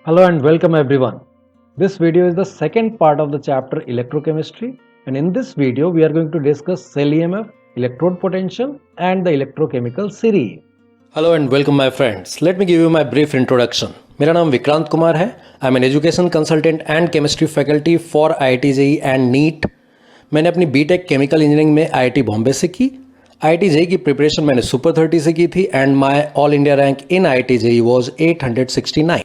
Hello and welcome everyone. This video is the second part of the chapter electrochemistry, and in this video we are going to discuss cell EMF, electrode potential and the electrochemical series. Hello and welcome my friends. Let me give you my brief introduction. मेरा नाम विक्रांत कुमार है. I am an education consultant and chemistry faculty for IIT JEE and NEET. मैंने अपनी BTech chemical engineering में IIT Bombay से की. IIT JEE की preparation मैंने सुपर 30 से की थी and my all India rank in IIT JEE was 869.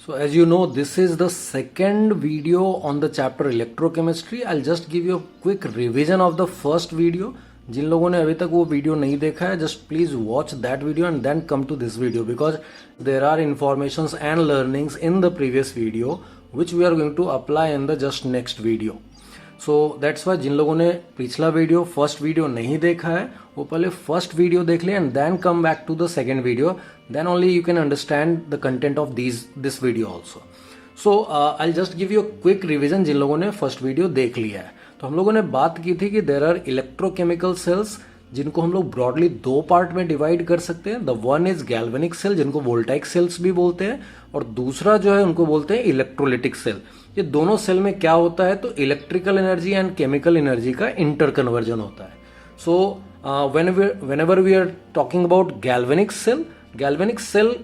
So as you know, this is the second video on the chapter electrochemistry. I'll just give you a quick revision of the first video. जिन लोगों ने अभी तक वो video नहीं देखा है, just please watch that video and then come to this video because there are informations and learnings in the previous video which we are going to apply in the just next video. So that's why जिन लोगों ने पिछला video first video नहीं देखा है वो पहले first video देख ले and then come back to the second video, then only you can understand the content of this video also. So I just give you quick revision जिन लोगों ने फर्स्ट वीडियो देख लिया है. तो हम लोगों ने बात की थी कि देर आर इलेक्ट्रोकेमिकल सेल्स जिनको हम लोग ब्रॉडली दो पार्ट में डिवाइड कर सकते हैं. The one is galvanic cell जिनको वोल्टाइक सेल्स भी बोलते हैं और दूसरा जो है उनको बोलते हैं इलेक्ट्रोलिटिक सेल. ये दोनों सेल में क्या होता है तो electrical energy and chemical energy का इंटर कन्वर्जन होता है. सो whenever we are talking about galvanic cell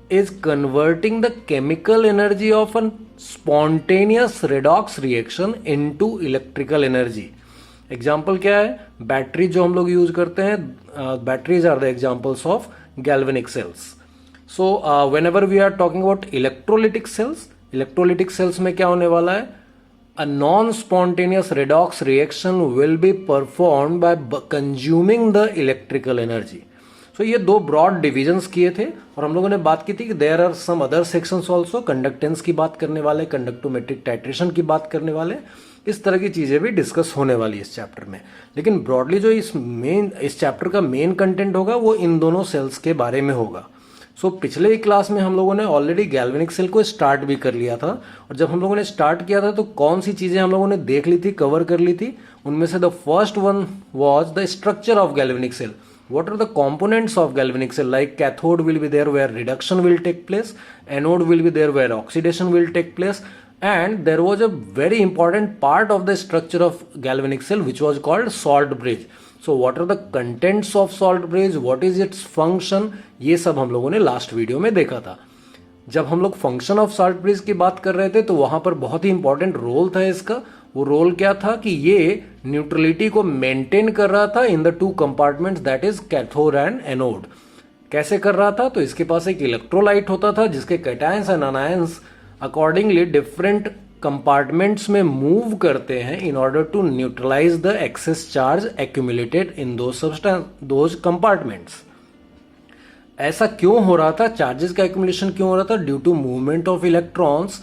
is converting the chemical energy of a spontaneous redox reaction into electrical energy. Example क्या है, बैटरी जो हम लोग यूज करते हैं, batteries are the examples of galvanic cells. So whenever we are talking about electrolytic cells में क्या होने वाला है, a non-spontaneous redox reaction will be performed by consuming the electrical energy. So ये दो ब्रॉड डिविजन्स किए थे और हम लोगों ने बात की थी कि there are some other sections also. Conductance की बात करने वाले, कंडक्टोमेट्रिक टाइट्रेशन की बात करने वाले, इस तरह की चीजें भी डिस्कस होने वाली है इस चैप्टर में. लेकिन ब्रॉडली जो इस चैप्टर का मेन कंटेंट होगा वो इन दोनों सेल्स के बारे में होगा. सो पिछले ही क्लास में हम लोगों ने ऑलरेडी गैल्वेनिक सेल को स्टार्ट भी कर लिया था और जब हम लोगों ने स्टार्ट किया था तो कौन सी चीजें हम लोगों ने देख ली थी, कवर कर ली थी. उनमें से the first one was the structure of galvanic cell. What are the components of galvanic cell? Like cathode will be there where reduction will take place, anode will be there where oxidation will take place, and there was a very important part of the structure of galvanic cell which was called salt bridge. So what are the contents of salt bridge? What is its function? ये सब हम लोगों ने last video में देखा था. जब हम लोग फंक्शन ऑफ सॉल्ट ब्रिज की बात कर रहे थे तो वहां पर बहुत ही इंपॉर्टेंट रोल था इसका. वो रोल क्या था कि ये न्यूट्रलिटी को मेंटेन कर रहा था in the two compartments, that is cathode and anode. कैसे कर रहा था तो इसके पास एक इलेक्ट्रोलाइट होता था जिसके cations and anions accordingly different compartments में मूव करते हैं in order to neutralize the excess charge accumulated in those compartments. ऐसा क्यों हो रहा था, चार्जेस का एक्यूमुलेशन क्यों हो रहा था? Due to movement of electrons.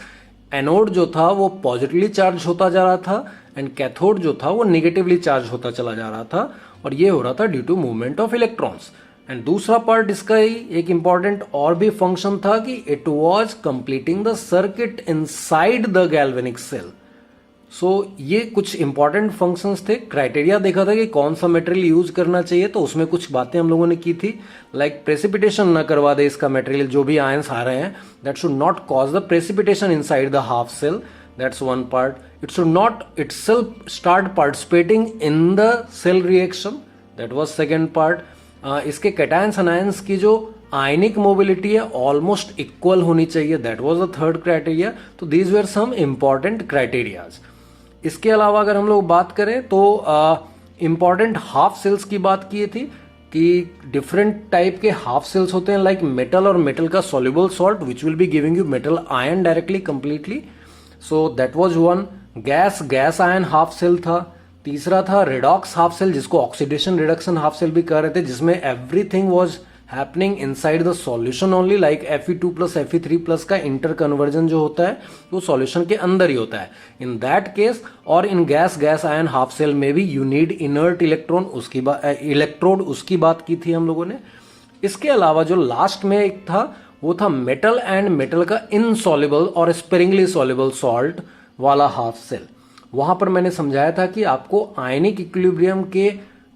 Anode जो था वो पॉजिटिवली चार्ज होता जा रहा था एंड कैथोड जो था वो निगेटिवली चार्ज होता चला जा रहा था और ये हो रहा था due to movement of electrons. And दूसरा पार्ट इसका ही एक इंपॉर्टेंट और भी फंक्शन था कि it was completing the circuit inside the galvanic cell. So ये कुछ इंपॉर्टेंट फंक्शंस थे. क्राइटेरिया देखा था कि कौन सा मटेरियल यूज करना चाहिए तो उसमें कुछ बातें हम लोगों ने की थी. लाइक प्रेसिपिटेशन ना करवा दे इसका मटेरियल, जो भी आयंस आ रहे हैं that should not cause the precipitation inside the half cell. That's one part. It should not itself start participating in the cell reaction. That was second part. इसके cations anions की जो ionic mobility है almost equal होनी चाहिए. That was the third criteria. तो these were some important criterias. इसके अलावा अगर हम लोग बात करें तो इंपॉर्टेंट हाफ सेल्स की बात की थी कि डिफरेंट टाइप के हाफ सेल्स होते हैं लाइक मेटल और मेटल का soluble salt which will be giving you metal ion directly completely. So that was one. Gas ion half cell था. तीसरा था रेडॉक्स हाफ सेल जिसको ऑक्सीडेशन रिडक्शन हाफ सेल भी कह रहे थे, जिसमें everything was happening inside the solution only. Like Fe2+ Fe3+ का इंटर कन्वर्जन जो होता है वो सॉल्यूशन के अंदर ही होता है इन दैट केस. और इन गैस आयन हाफ सेल में भी यू नीड इनर्ट इलेक्ट्रॉन, उसकी इलेक्ट्रोड, उसकी बात की थी हम लोगों ने. इसके अलावा जो लास्ट में एक था वो था मेटल एंड मेटल का इनसॉल्युबल और स्पेरिंगली सॉल्युबल सॉल्ट वाला हाफ सेल. वहां पर मैंने समझाया था कि आपको आयनिक इक्विलिब्रियम के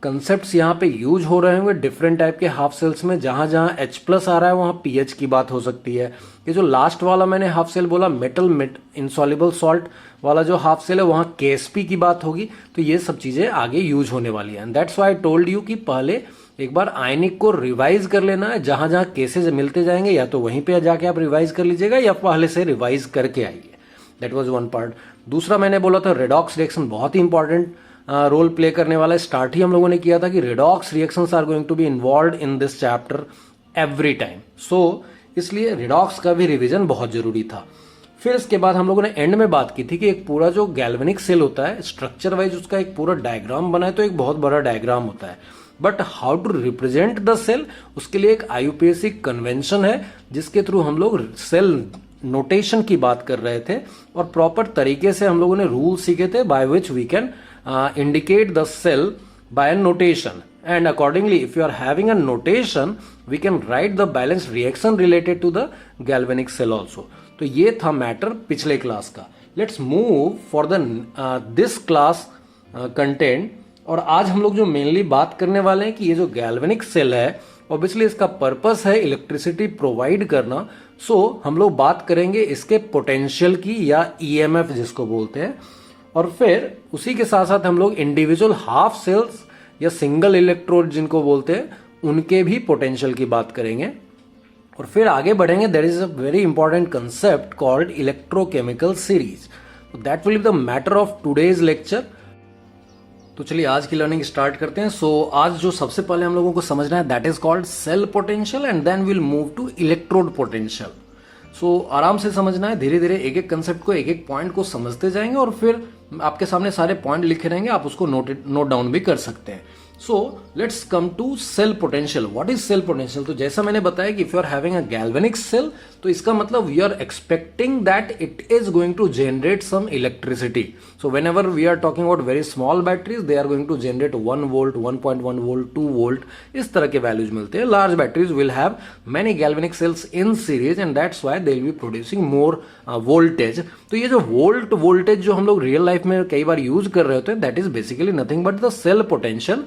कंसेप्ट्स यहाँ पे यूज हो रहे होंगे डिफरेंट टाइप के हाफ सेल्स में। जहां जहां H+ आ रहा है वहां pH की बात हो सकती है। ये जो लास्ट वाला मैंने हाफ सेल बोला मेटल इंसॉल्युबल सॉल्ट वाला जो हाफ सेल है वहां KSP की बात होगी। तो ये सब चीजें आगे यूज होने वाली है। That's why I told you कि पहले एक बार आयनिक को रिवाइज कर लेना है। जहां जहां केसेज मिलते जाएंगे या तो वहीं पे जाके आप रिवाइज कर लीजिएगा या पहले से रिवाइज करके आइए। That was one part. दूसरा मैंने बोला था रेडॉक्स रिएक्शन बहुत ही इंपॉर्टेंट रोल प्ले करने वाला है। स्टार्ट ही हम लोगों ने किया था कि redox reactions are going to be involved in this chapter every time. So इसलिए रेडॉक्स का भी रिवीजन बहुत जरूरी था। फिर इसके बाद हम लोगों ने एंड में बात की थी कि एक पूरा जो गैल्वेनिक सेल होता है स्ट्रक्चर वाइज उसका एक पूरा डायग्राम बना है तो एक बहुत बड़ा डायग्राम होता है। But how to represent the cell, उसके लिए एक IUPAC कन्वेंशन है जिसके थ्रू हम लोग सेल नोटेशन की बात कर रहे थे और प्रॉपर तरीके से हम लोगों ने रूल सीखे थे by which we can indicate the cell by a notation, and accordingly if you are having a notation we can write the balanced reaction related to the galvanic cell also. तो ये था matter पिछले class का। Let's move for the this class content. और आज हम लोग जो मेनली बात करने वाले हैं कि ये जो गैल्वेनिक सेल है ऑब्वियसली इसका पर्पस है इलेक्ट्रिसिटी प्रोवाइड करना। सो हम लोग बात करेंगे इसके पोटेंशियल की या EMF जिसको बोलते हैं, और फिर उसी के साथ साथ हम लोग इंडिविजुअल हाफ सेल्स या सिंगल इलेक्ट्रोड जिनको बोलते हैं उनके भी पोटेंशियल की बात करेंगे और फिर आगे बढ़ेंगे। There is a very important concept called electrochemical series. That will be the matter of today's lecture. तो चलिए आज की लर्निंग स्टार्ट करते हैं। सो आज जो सबसे पहले हम लोगों को समझना है that is called cell potential and then will move to electrode potential. So आराम से समझना है, धीरे धीरे एक एक कंसेप्ट को एक एक पॉइंट को समझते जाएंगे और फिर आपके सामने सारे पॉइंट लिखे रहेंगे, आप उसको नोट डाउन भी कर सकते हैं। So let's come to cell potential. What is cell potential? तो जैसा मैंने बताया कि if you are having a galvanic cell तो इसका मतलब we are expecting that it is going to generate some electricity. So whenever we are talking about very small batteries they are going to generate 1 volt 1.1 volt 2 volt इस तरह के values मिलते हैं। Large batteries will have many galvanic cells in series and that's why they will be producing more voltage. तो ये जो voltage जो हम लोग रियल लाइफ में कई बार यूज कर रहे होते हैं that is basically nothing but the cell potential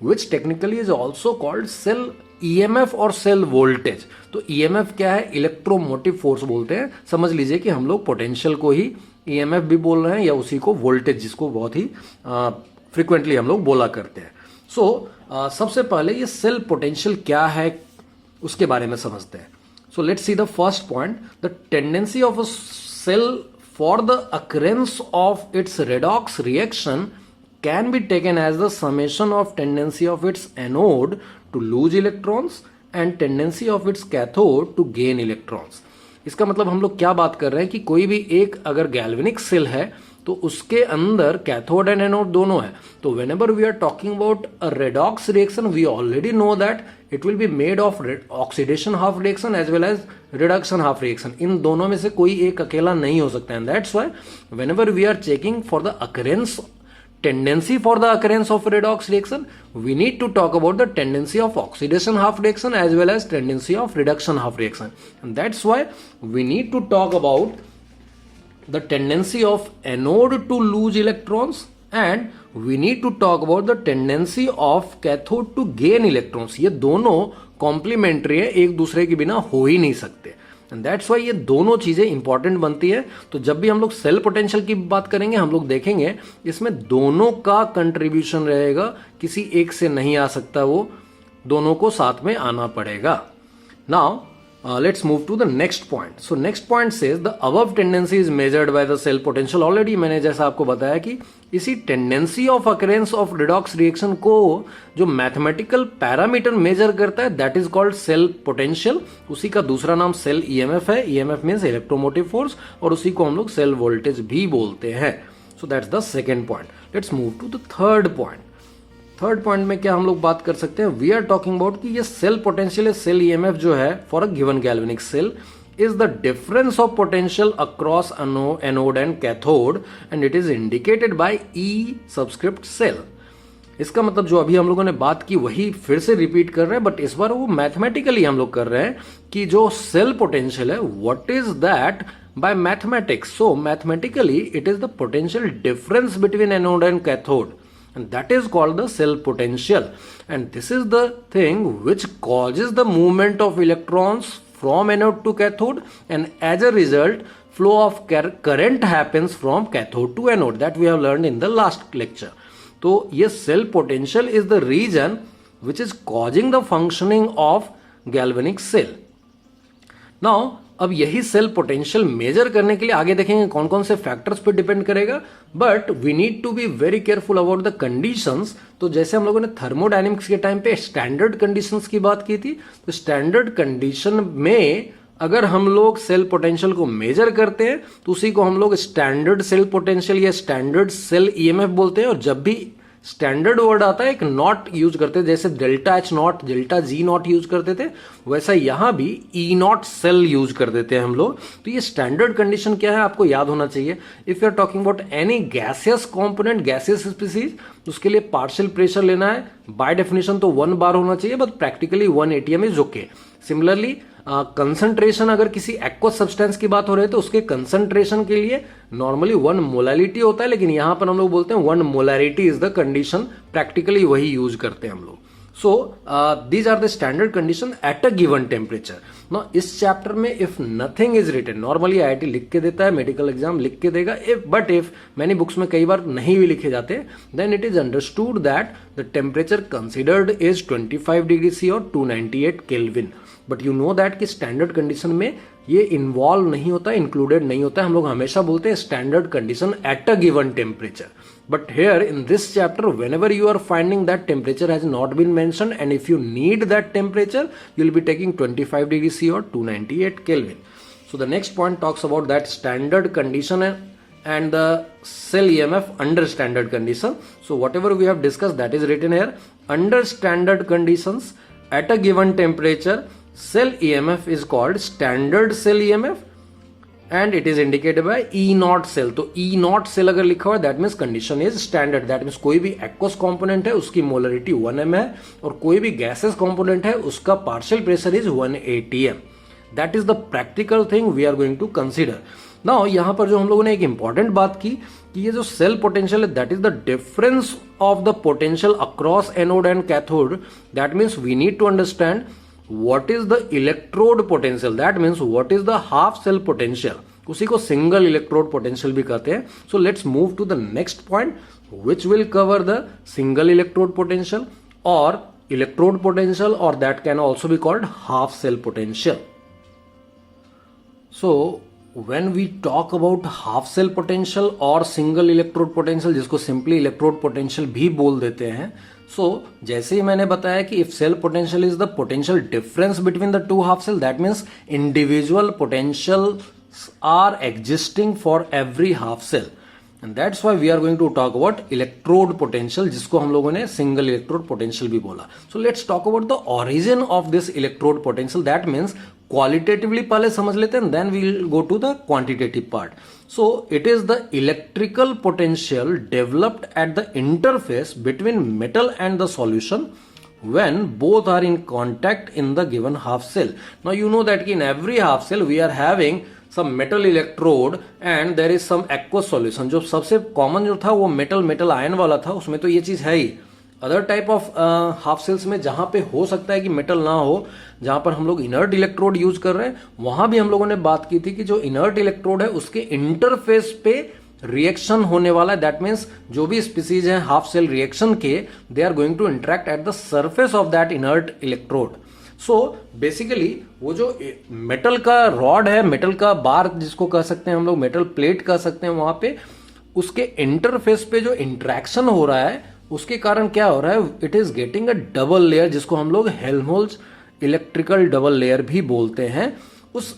which technically is also called cell EMF और सेल वोल्टेज। तो EMF क्या है? इलेक्ट्रोमोटिव फोर्स बोलते हैं। समझ लीजिए कि हम लोग पोटेंशियल को ही EMF भी बोल रहे हैं या उसी को वोल्टेज जिसको बहुत ही फ्रिक्वेंटली हम लोग बोला करते हैं। सो सबसे पहले ये सेल पोटेंशियल क्या है उसके बारे में समझते हैं। So let's see the first point, the tendency of a cell for the occurrence of its redox reaction can be taken as the summation of tendency of its anode to lose electrons and tendency of its cathode to gain electrons। इसका मतलब हम लोग क्या बात कर रहे हैं कि कोई भी एक अगर गैल्वेनिक सेल है तो उसके अंदर कैथोड एंड एनोड दोनों है। तो whenever we are talking about a redox reaction we already know that it will be made of oxidation half reaction as well as reduction half reaction। इन दोनों में से कोई एक अकेला नहीं हो सकता है। That's why whenever we are checking for the occurrence tendency for the occurrence of redox reaction we need to talk about the tendency of oxidation half reaction as well as tendency of reduction half reaction, and that's why we need to talk about the tendency of anode to lose electrons and we need to talk about the tendency of cathode to gain electrons। ये दोनों complementary है, एक दूसरे के बिना हो ही नहीं सकते एंड दैट्स वाई ये दोनों चीजें इंपॉर्टेंट बनती है। तो जब भी हम लोग सेल पोटेंशियल की बात करेंगे हम लोग देखेंगे इसमें दोनों का कंट्रीब्यूशन रहेगा, किसी एक से नहीं आ सकता, वो दोनों को साथ में आना पड़ेगा। Now let's move to the next point. So next point says the above tendency is measured by the cell potential। Already मैंने जैसा आपको बताया कि इसी tendency of occurrence of redox reaction को जो mathematical parameter measure करता है that is called cell potential। उसी का दूसरा नाम cell EMF है। EMF means electromotive force और उसी को हम लोग cell voltage भी बोलते हैं। So that's the second point. Let's move to the third point। Third point में क्या हम लोग बात कर सकते हैं? वी आर टॉकिंग अबाउट कि ये सेल पोटेंशियल सेल EMF जो है for a given galvanic cell is the difference of potential across anode and cathode and it is indicated by E subscript cell. इसका मतलब जो अभी हम लोगों ने बात की वही फिर से रिपीट कर रहे हैं, बट इस बार वो मैथमेटिकली हम लोग कर रहे हैं कि जो सेल पोटेंशियल है what is that bye mathematics. So mathematically it is the potential difference between anode and cathode. and that is called the cell potential, and this is the thing which causes the movement of electrons from anode to cathode, and as a result flow of current happens from cathode to anode, that we have learned in the last lecture. तो ये cell potential is the region which is causing the functioning of galvanic cell. Now अब यही cell potential major करने के लिए आगे देखेंगे कौन कौन से फैक्टर्स पे डिपेंड करेगा, but we need to be very careful about the conditions. तो जैसे हम लोगों ने थर्मोडायनेमिक्स के टाइम पे स्टैंडर्ड कंडीशंस की बात की थी, तो स्टैंडर्ड कंडीशन में अगर हम लोग सेल पोटेंशियल को मेजर करते हैं तो उसी को हम लोग स्टैंडर्ड सेल पोटेंशियल या स्टैंडर्ड सेल ईएमएफ बोलते हैं. और जब भी स्टैंडर्ड वर्ड आता है एक नॉट यूज करते थे, जैसे delta H not delta G not use करते थे, वैसा यहां भी ई नॉट सेल यूज कर देते हैं हम लोग. तो ये स्टैंडर्ड कंडीशन क्या है आपको याद होना चाहिए. If you are talking about any gaseous component, gaseous species, उसके लिए पार्शियल प्रेशर लेना है. बाय डेफिनेशन तो 1 बार होना चाहिए, but practically 1 atm is okay. Similarly concentration अगर किसी एक्वस सब्सटेंस की बात हो रही है तो उसके कंसंट्रेशन के लिए नॉर्मली 1 मोलारिटी होता है, लेकिन यहां पर हम लोग बोलते हैं 1 molarity is the condition. Practically वही यूज करते हैं हम लोग. So these are the standard condition at a given temperature. ना इस चैप्टर में if nothing is written, normally IIT लिख के देता है, मेडिकल एग्जाम लिख के देगा, बट इफ मैनी बुक्स में कई बार नहीं भी लिखे जाते, then it is understood that the temperature considered is 25 degree C और 298 Kelvin. But you know that कि स्टैंडर्ड कंडीशन में ये इन्वॉल्व नहीं होता, इंक्लूडेड नहीं होता. हम लोग हमेशा बोलते हैं standard condition at a given temperature. But here in this chapter, whenever you are finding that temperature has not been mentioned, and if you need that temperature, you will be taking 25 degrees C or 298 Kelvin. So the next point talks about that standard condition and the cell EMF under standard condition. So whatever we have discussed, that is written here. Under standard conditions at a given temperature, cell EMF is called standard cell EMF. And it is indicated by E not cell. तो E not cell अगर लिखा हुआ है that means condition is standard. That means कोई भी aqueous component है उसकी molarity 1 m है, और कोई भी गैसेस कंपोनेंट है उसका partial pressure is 1 atm. That is the practical thing we are going to consider. Now यहां पर जो हम लोगों ने एक इंपॉर्टेंट बात की कि ये जो सेल पोटेंशियल है that is the difference of the potential across anode and cathode. That means we need to understand what is the electrode potential. that means what is the half cell potential. उसी को single electrode potential भी कहते हैं. So let's move to the next point which will cover the single electrode potential और electrode potential, और that can also be called half cell potential. So when we talk about half cell potential और single electrode potential, जिसको simply electrode potential भी बोल देते हैं, सो जैसे ही मैंने बताया कि if cell potential is the potential difference between the two half cell, that means individual potential are existing for every half cell, and that's why we are going to talk about electrode potential, जिसको हम लोगों ने single electrode potential भी बोला. So let's talk about the origin of this electrode potential. That means qualitatively पहले समझ लेते हैं, then we will go to the quantitative part. So it is the electrical potential developed at the interface between metal and the solution when both are in contact in the given half cell. Now you know that in every half cell we are having some metal electrode and there is some aqueous solution. जो सबसे common जो था वो metal ion वाला था, उसमें तो ये चीज है ही. Other type of half cells में जहां पे हो सकता है कि मेटल ना हो, जहां पर हम लोग इनर्ट इलेक्ट्रोड यूज कर रहे हैं, वहां भी हम लोगों ने बात की थी कि जो इनर्ट इलेक्ट्रोड है उसके इंटरफेस पे रिएक्शन होने वाला है. दैट मीन्स जो भी स्पीसीज है हाफ सेल रिएक्शन के, they are going to interact at the surface of that inert electrode. So basically वो जो मेटल का रॉड है, मेटल का बार जिसको कह सकते हैं हम लोग, मेटल प्लेट कह सकते हैं, वहां पे उसके इंटरफेस पे जो इंटरेक्शन हो रहा है उसके कारण क्या हो रहा है, it is getting a double layer, जिसको हम लोग हेल्महोल्ट्ज इलेक्ट्रिकल डबल लेयर भी बोलते हैं. उस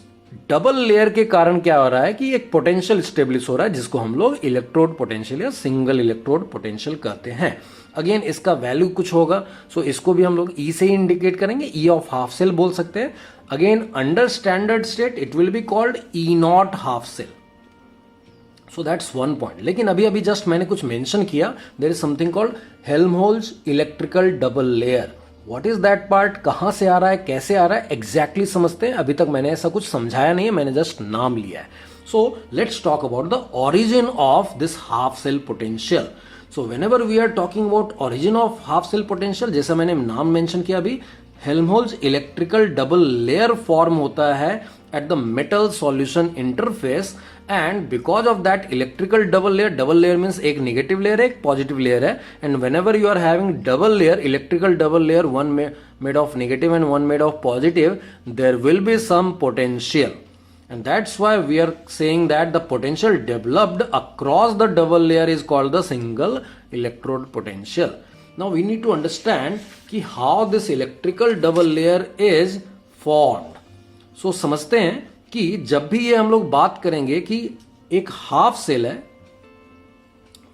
डबल लेयर के कारण क्या हो रहा है कि एक पोटेंशियल स्टेब्लिश हो रहा है, जिसको हम लोग इलेक्ट्रोड पोटेंशियल या सिंगल इलेक्ट्रोड पोटेंशियल कहते हैं. अगेन इसका वैल्यू कुछ होगा, सो इसको भी हम लोग ई से ही इंडिकेट करेंगे, ई ऑफ हाफ सेल बोल सकते हैं. Again under standard state it will be called E naught half cell. So that's one point. लेकिन अभी जस्ट मैंने कुछ मेंशन किया, there is something called Helmholtz electrical double layer. What is that part, कहां से आ रहा है, कैसे आ रहा है, एग्जैक्टली समझते हैं. अभी तक मैंने ऐसा कुछ समझाया नहीं है, मैंने जस्ट नाम लिया है. So let's talk about the origin of this half cell potential. So whenever we are talking about origin of half cell potential, जैसा मैंने नाम मेंशन किया अभी, Helmholtz electrical double layer form होता है at the metal solution interface, and because of that electrical double layer means एक negative layer है, एक positive layer है, and whenever you are having double layer, electrical double layer, one made of negative and one made of positive, there will be some potential, and that's why we are saying that the potential developed across the double layer is called the single electrode potential. Now we need to understand कि how this electrical double layer is formed. So समझते हैं कि जब भी ये हम लोग बात करेंगे कि एक हाफ सेल है,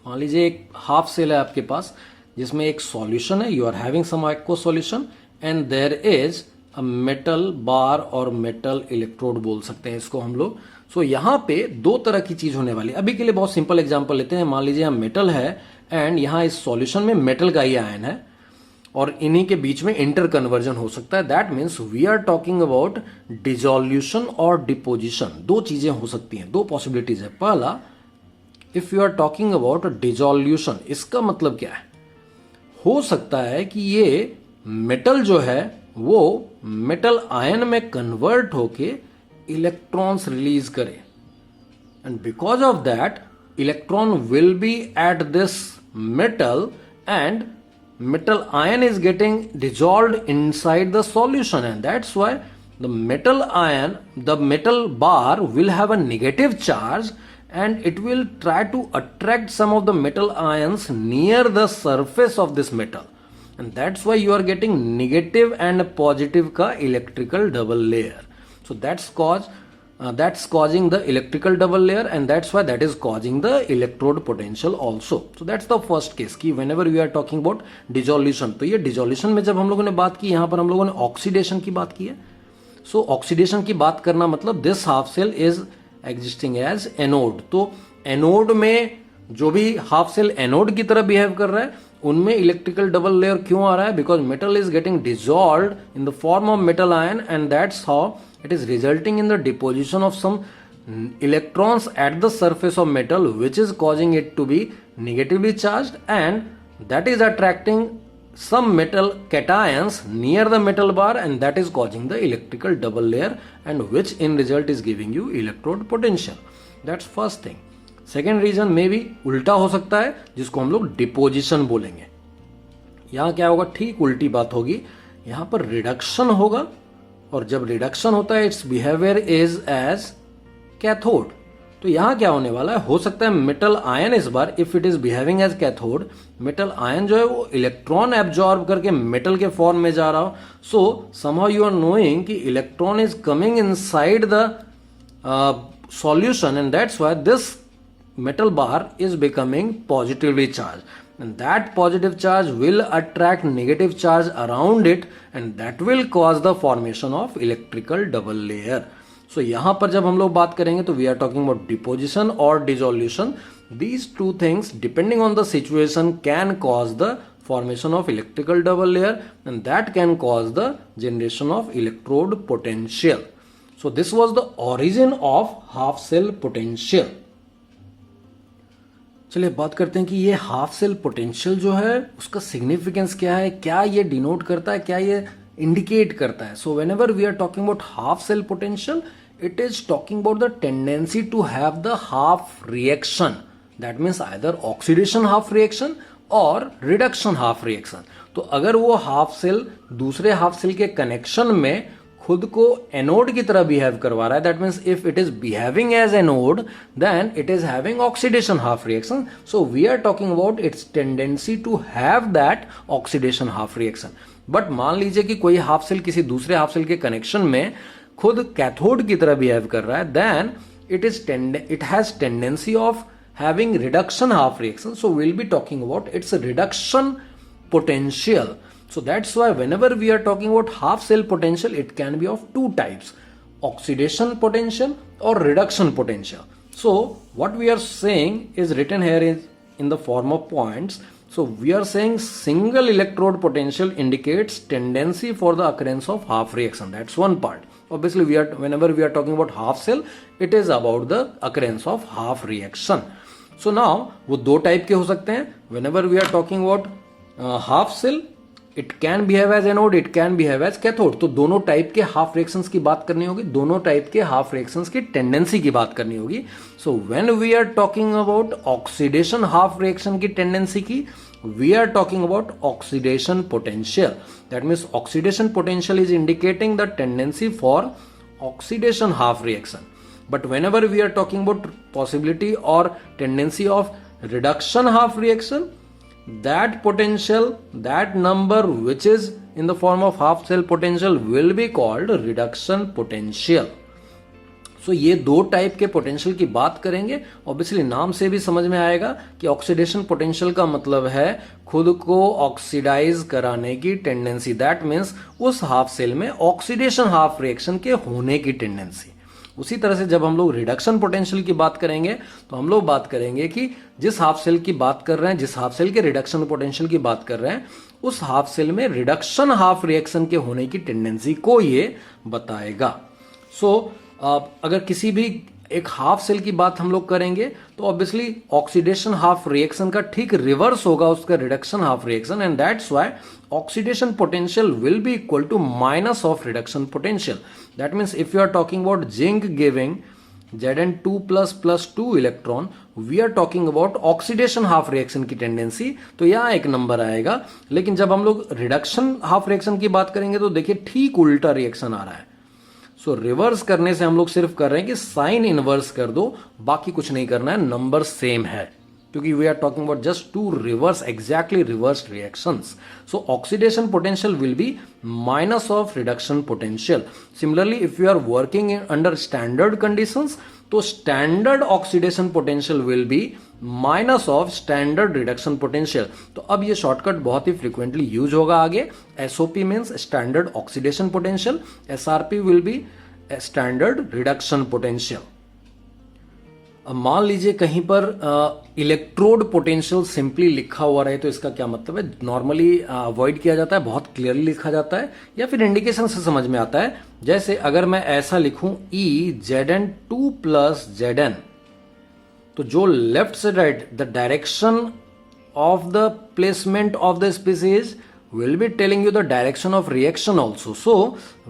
मान लीजिए एक हाफ सेल है आपके पास जिसमें एक सॉल्यूशन है, you are having some aqua solution and there is a metal bar और मेटल इलेक्ट्रोड बोल सकते हैं इसको हम लोग. सो यहाँ पे दो तरह की चीज होने वाली है. अभी के लिए बहुत सिंपल एग्जांपल लेते हैं. मान लीजिए यहाँ मेटल है एंड यहाँ इस सॉल्यूशन में मेटल का ही आयन है और इन्हीं के बीच में इंटर कन्वर्जन हो सकता है. That means we are talking about dissolution और डिपोजिशन. दो चीजें हो सकती हैं, दो पॉसिबिलिटीज है. पहला, if you are talking about dissolution, इसका मतलब क्या है? हो सकता है कि ये मेटल जो है वो मेटल आयन में कन्वर्ट होके इलेक्ट्रॉन्स रिलीज करे, and because of that electron will be at this metal and metal ion is getting dissolved inside the solution, and that's why the metal ion, the metal bar will have a negative charge and it will try to attract some of the metal ions near the surface of this metal, and that's why you are getting negative and positive ka electrical double layer. So that's causing the electrical double layer, and that's why that is causing the electrode potential also. So that's the first case कि whenever we are talking about dissolution. तो ये dissolution में जब हम लोगों ने बात की, यहाँ पर हम लोगों ने oxidation की बात की है. So oxidation की बात करना मतलब this half cell is existing as anode. तो anode में जो भी half cell anode की तरह behave कर रहा है उनमें electrical double layer क्यों आ रहा है? Because metal is getting dissolved in the form of metal ion, and that's how it is resulting in the deposition of some electrons at the surface of metal, which is causing it to be negatively charged, and that is attracting some metal cations near the metal bar, and that is causing the electrical double layer, and which in result is giving you electrode potential. That's first thing. Second reason में भी उल्टा हो सकता है जिसको हम लोग deposition बोलेंगे. यहां क्या होगा? ठीक उल्टी बात होगी. यहां पर रिडक्शन होगा, और जब रिडक्शन होता है it's behaviour is as cathode. तो यहां क्या होने वाला है? हो सकता है मेटल आयन इस बार, if it is behaving as cathode, metal ion जो है वो इलेक्ट्रॉन एब्जॉर्ब करके मेटल के फॉर्म में जा रहा हो. So somehow you are knowing कि electron is coming inside the solution, and that's why this metal bar is becoming positively charged, and that positive charge will attract negative charge around it, and that will cause the formation of electrical double layer. So यहाँ पर जब हम लोग बात करेंगे तो we are talking about deposition or dissolution. These two things depending on the situation can cause the formation of electrical double layer, and that can cause the generation of electrode potential. So this was the origin of half cell potential. चलिए बात करते हैं कि ये half cell potential जो है उसका significance क्या है, क्या ये डिनोट करता है, क्या ये इंडिकेट करता है. So whenever we are talking about half cell potential, it is talking about the tendency to have the half reaction. That means either oxidation half reaction और रिडक्शन हाफ रिएक्शन. तो अगर वो half cell दूसरे half cell के connection में खुद को anode की तरह बिहेव करवा रहा है, that means if it is behaving as anode then it is having oxidation half reaction. So we are talking about its tendency to have that oxidation half reaction. But मान लीजिए कि कोई half cell किसी दूसरे half cell के connection में खुद cathode की तरह बिहेव कर रहा है, then it has tendency of having reduction half reaction. So will be talking about its reduction potential. So that's why whenever we are talking about half cell potential, it can be of two types: oxidation potential or reduction potential. So what we are saying is written here is in the form of points. So we are saying single electrode potential indicates tendency for the occurrence of half reaction. That's one part. Obviously whenever we are talking about half cell, it is about the occurrence of half reaction. So now वो दो type के हो सकते हैं. whenever we are talking about half cell, it can behave as anode, it can behave as cathode. तो दोनों type के half reactions की बात करनी होगी, दोनों टाइप के हाफ रिएक्शंस की टेंडेंसी की बात करनी होगी. So when we are talking about oxidation half reaction की टेंडेंसी की, we are talking about oxidation potential. That means oxidation potential is indicating the tendency for oxidation half reaction. But whenever we are talking about possibility or tendency of reduction half reaction, that potential, that number which is in the form of half cell potential will be called reduction potential. सो ये दो type के potential की बात करेंगे. Obviously नाम से भी समझ में आएगा कि ऑक्सीडेशन पोटेंशियल का मतलब है खुद को ऑक्सीडाइज कराने की टेंडेंसी. दैट मीन्स उस हाफ सेल में ऑक्सीडेशन हाफ रिएक्शन के होने की टेंडेंसी. उसी तरह से जब हम लोग रिडक्शन पोटेंशियल की बात करेंगे तो हम लोग बात करेंगे कि जिस हाफ सेल की बात कर रहे हैं, जिस हाफ सेल के रिडक्शन पोटेंशियल की बात कर रहे हैं, उस हाफ सेल में रिडक्शन हाफ रिएक्शन के होने की टेंडेंसी को ये बताएगा. सो अगर किसी भी एक हाफ सेल की बात हम लोग करेंगे तो ऑब्वियसली ऑक्सीडेशन हाफ रिएक्शन का ठीक रिवर्स होगा उसका reduction half reaction, and that's why oxidation potential will be equal to minus of reduction potential. That means if you are talking about zinc giving Zn2++2 electron, we are talking about oxidation half reaction की tendency, तो यहां एक number आएगा. लेकिन जब हम लोग reduction half reaction की बात करेंगे तो देखिए ठीक उल्टा रिएक्शन आ रहा है. सो रिवर्स करने से हम लोग सिर्फ कर रहे हैं कि साइन इनवर्स कर दो, बाकी कुछ नहीं करना है, नंबर सेम है, क्योंकि we are talking about just two reverse, exactly reverse reactions. So oxidation potential will be minus of reduction potential. Similarly if you are working under standard conditions, तो standard oxidation potential will be minus of standard reduction potential. तो अब ये shortcut बहुत ही frequently use होगा आगे. SOP means standard oxidation potential, SRP will be standard reduction potential. अब मान लीजिए कहीं पर इलेक्ट्रोड पोटेंशियल सिंपली लिखा हुआ रहे तो इसका क्या मतलब है. नॉर्मली अवॉइड किया जाता है, बहुत क्लियरली लिखा जाता है या फिर इंडिकेशन से समझ में आता है. जैसे अगर मैं ऐसा लिखूं E Zn2+Zn, तो जो लेफ्ट से right the direction of the placement of the species will be telling you the direction of reaction also. So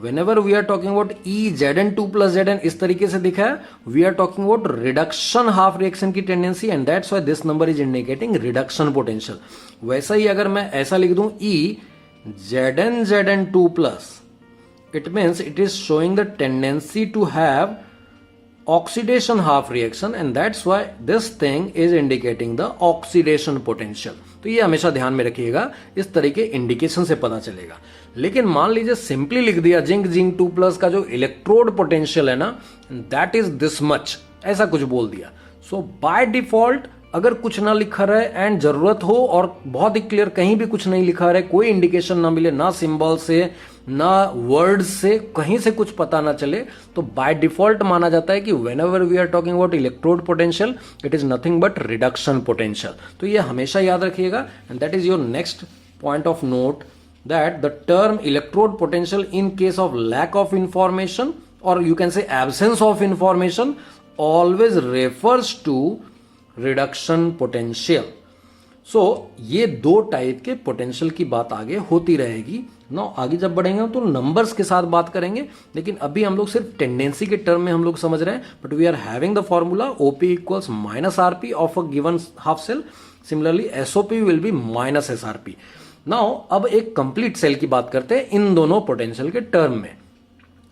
whenever we are talking about E Zn2+Zn इस तरीके से दिखा है, we are talking about reduction half reaction की tendency, and that's why this number is indicating reduction potential. वैसा ही अगर मैं ऐसा लिख दूं E Zn2+, it means it is showing the tendency to have oxidation half reaction, and that's why this thing is indicating the oxidation potential. तो ये हमेशा ध्यान में रखिएगा, इस तरीके इंडिकेशन से पता चलेगा. लेकिन मान लीजिए सिंपली लिख दिया जिंक 2+ का जो इलेक्ट्रोड पोटेंशियल है ना, दैट इज दिस मच, ऐसा कुछ बोल दिया. सो बाय डिफॉल्ट अगर कुछ ना लिखा रहे एंड जरूरत हो और बहुत ही क्लियर कहीं भी कुछ नहीं लिखा रहे, कोई इंडिकेशन ना मिले, ना सिंबल से ना वर्ड से, कहीं से कुछ पता ना चले, तो बाय डिफॉल्ट माना जाता है कि whenever we are talking about electrode potential it is nothing but reduction potential. तो ये हमेशा याद रखिएगा, and that is your next point of note, that the term electrode potential in case of lack of information और you can say absence of information always refers to reduction potential. So ये दो type के potential की बात आगे होती रहेगी. ना आगे जब बढ़ेंगे तो नंबर्स के साथ बात करेंगे, लेकिन अभी हम लोग सिर्फ टेंडेंसी के टर्म में हम लोग समझ रहे हैं. But we are having the formula OP equals -RP of a given half cell. Similarly SOP will be -SRP. Now अब एक कंप्लीट सेल की बात करते हैं इन दोनों पोटेंशियल के टर्म में.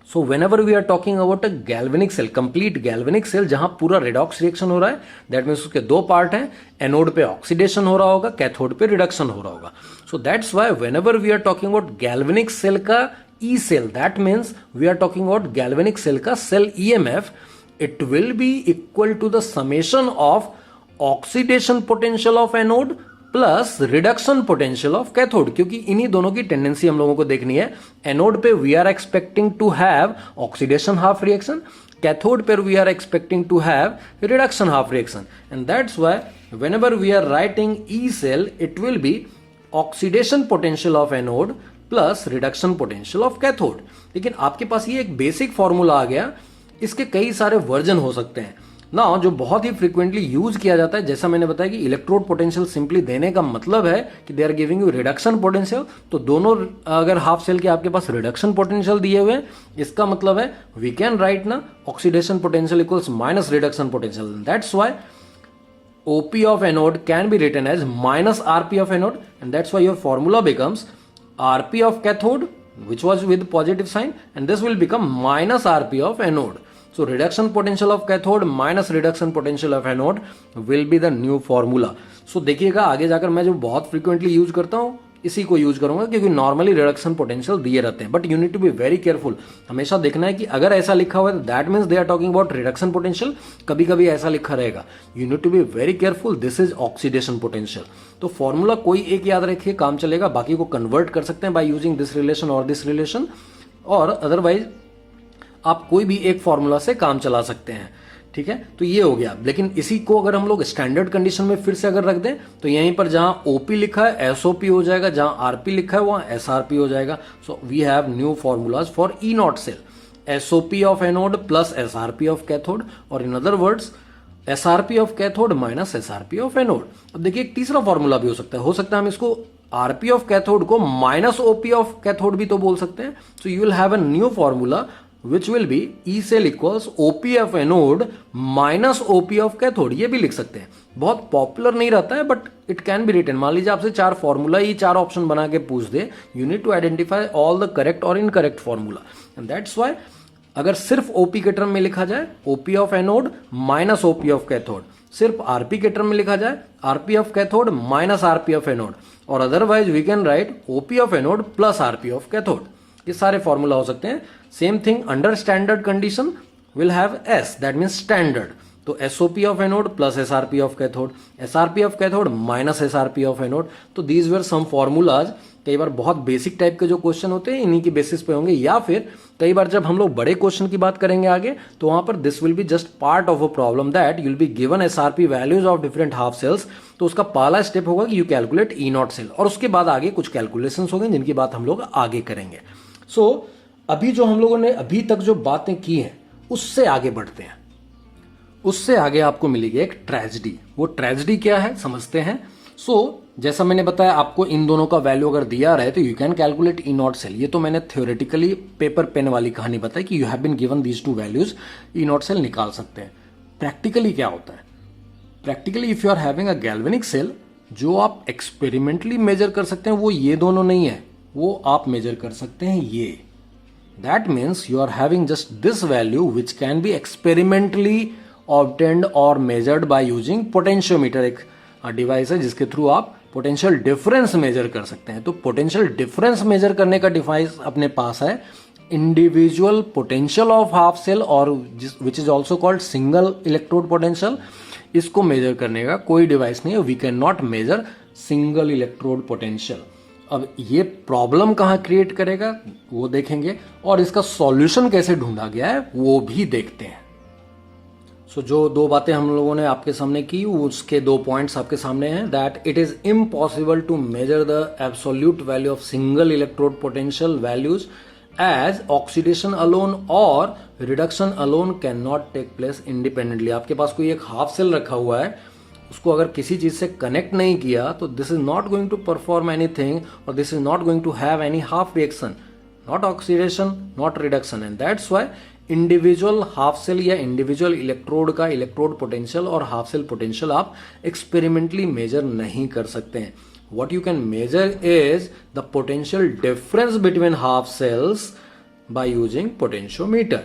सो whenever we are talking about a galvanic cell, complete galvanic cell, जहां पूरा redox reaction हो रहा है, that means उसके दो पार्ट हैं, एनोड पे ऑक्सीडेशन हो रहा होगा, कैथोड पे रिडक्शन हो रहा होगा. सो that's why whenever we are talking about galvanic cell का E cell, that means we are talking about galvanic cell का cell EMF, it will be equal to the summation of oxidation potential of anode plus reduction potential of cathode. क्योंकि इन्हीं दोनों की tendency हम लोगों को देखनी है. एनोड पे we are expecting to have oxidation half reaction, cathode पे we are expecting to have reduction half reaction, and that's why whenever we are writing E cell it will be oxidation potential of anode plus reduction potential of cathode. लेकिन आपके पास ये एक basic formula आ गया, इसके कई सारे version हो सकते हैं. ना जो बहुत ही फ्रीक्वेंटली यूज किया जाता है, जैसा मैंने बताया कि इलेक्ट्रोड पोटेंशियल सिंपली देने का मतलब है कि they are giving you reduction potential. तो दोनों अगर हाफ सेल के आपके पास रिडक्शन पोटेंशियल दिए हुए हैं, इसका मतलब है वी कैन राइट ना oxidation potential equals minus reduction potential. That's why OP of anode can be written as minus RP of anode, and that's why your formula becomes RP of cathode, which was with positive sign, and this will become minus RP of anode. So reduction potential of cathode minus reduction potential of anode will be the new formula. So देखिएगा आगे जाकर मैं जो बहुत frequently use करता हूँ इसी को यूज करूंगा, क्योंकि नॉर्मली रिडक्शन पोटेंशियल दिए रहते हैं, but you need to be very careful. हमेशा देखना है कि अगर ऐसा लिखा हुआ है तो that means they are talking about reduction potential, कभी कभी ऐसा लिखा रहेगा, you need to be very careful, this is oxidation potential. तो फॉर्मूला कोई एक याद रखिए, काम चलेगा, बाकी को कन्वर्ट कर सकते हैं बाय यूजिंग दिस रिलेशन और दिस रिलेशन, और अदरवाइज आप कोई भी एक फॉर्मूला से काम चला सकते हैं। ठीक है, तो ये हो गया। लेकिन इसी को अगर हम लोग स्टैंडर्ड कंडीशन में फिर से अगर रख दें तो यहीं पर जहां ओपी लिखा है एसओपी हो जाएगा, जहां आरपी लिखा है वहां एसआरपी हो जाएगा। So we have new formulas for E not cell, SOP of anode plus SRP of cathode, और in other words SRP of cathode minus SRP of anode. अब देखिए एक तीसरा फॉर्मूला भी हो सकता है हम इसको आरपी ऑफ कैथोड को माइनस ओपी ऑफ कैथोड भी तो बोल सकते हैं। सो you will have a new formula which will be E cell equals OP of anode minus OP of cathode, ये भी लिख सकते हैं। बहुत पॉपुलर नहीं रहता है but it can be written. मान लीजिए आपसे 4 फॉर्मूला ही 4 ऑप्शन बना के पूछ दे, you need to identify all the correct और incorrect formula, and that's why अगर सिर्फ OP के टर्म में लिखा जाए OP of anode minus OP of cathode, सिर्फ RP के टर्म में लिखा जाए RP of cathode minus RP of anode, और otherwise we can write OP of anode plus RP of cathode. ये सारे फॉर्मूला हो सकते हैं। Same thing under standard condition will have S, that means standard. तो SOP of anode plus SRP of cathode, SRP of cathode minus SRP of anode. तो these were some formulas. कई बार बहुत बेसिक टाइप के जो question होते हैं इन्हीं की बेसिस पे होंगे, या फिर कई बार जब हम लोग बड़े क्वेश्चन की बात करेंगे आगे तो वहां पर this will be just part of a problem that you will be given SRP values of different half cells. तो उसका पहला स्टेप होगा कि you calculate E not cell, और उसके बाद आगे कुछ कैलकुलेशंस होंगे जिनकी बात हम लोग आगे करेंगे। सो अभी जो हम लोगों ने अभी तक जो बातें की हैं उससे आगे बढ़ते हैं। उससे आगे आपको मिलेगी एक ट्रेजेडी। वो ट्रेजेडी क्या है समझते हैं। सो जैसा मैंने बताया आपको इन दोनों का वैल्यू अगर दिया रहे तो you can calculate E not cell. ये तो मैंने थ्योरेटिकली पेपर पेन वाली कहानी बताई कि you have been given these two values, E not cell निकाल सकते हैं। प्रैक्टिकली क्या होता है, practically if you are having a galvanic cell, जो आप एक्सपेरिमेंटली मेजर कर सकते हैं वो ये दोनों नहीं है, वो आप मेजर कर सकते हैं ये। That means you are having just this value which can be experimentally obtained or measured by using potentiometer। एक डिवाइस है जिसके थ्रू आप पोटेंशियल डिफरेंस मेजर कर सकते हैं। तो पोटेंशियल डिफरेंस मेजर करने का डिवाइस अपने पास है individual potential of half cell, और which is also called single electrode potential. इसको मेजर करने का कोई डिवाइस नहीं है, we can not measure single electrode potential. अब ये प्रॉब्लम कहां क्रिएट करेगा वो देखेंगे, और इसका सॉल्यूशन कैसे ढूंढा गया है वो भी देखते हैं। सो जो 2 बातें हम लोगों ने आपके सामने की उसके 2 पॉइंट्स आपके सामने हैं। That it is impossible to measure the absolute value of single electrode potential values as oxidation alone और reduction alone can not take place independently. आपके पास कोई एक हाफ सेल रखा हुआ है, उसको अगर किसी चीज से कनेक्ट नहीं किया तो this is not going to perform anything, और this is not going to have any half reaction, not oxidation not reduction. And that's why individual half cell या इंडिविजुअल इलेक्ट्रोड का इलेक्ट्रोड पोटेंशियल और half cell potential आप experimentally measure नहीं कर सकते हैं। what you can measure is the potential difference between half cells by using potentiometer.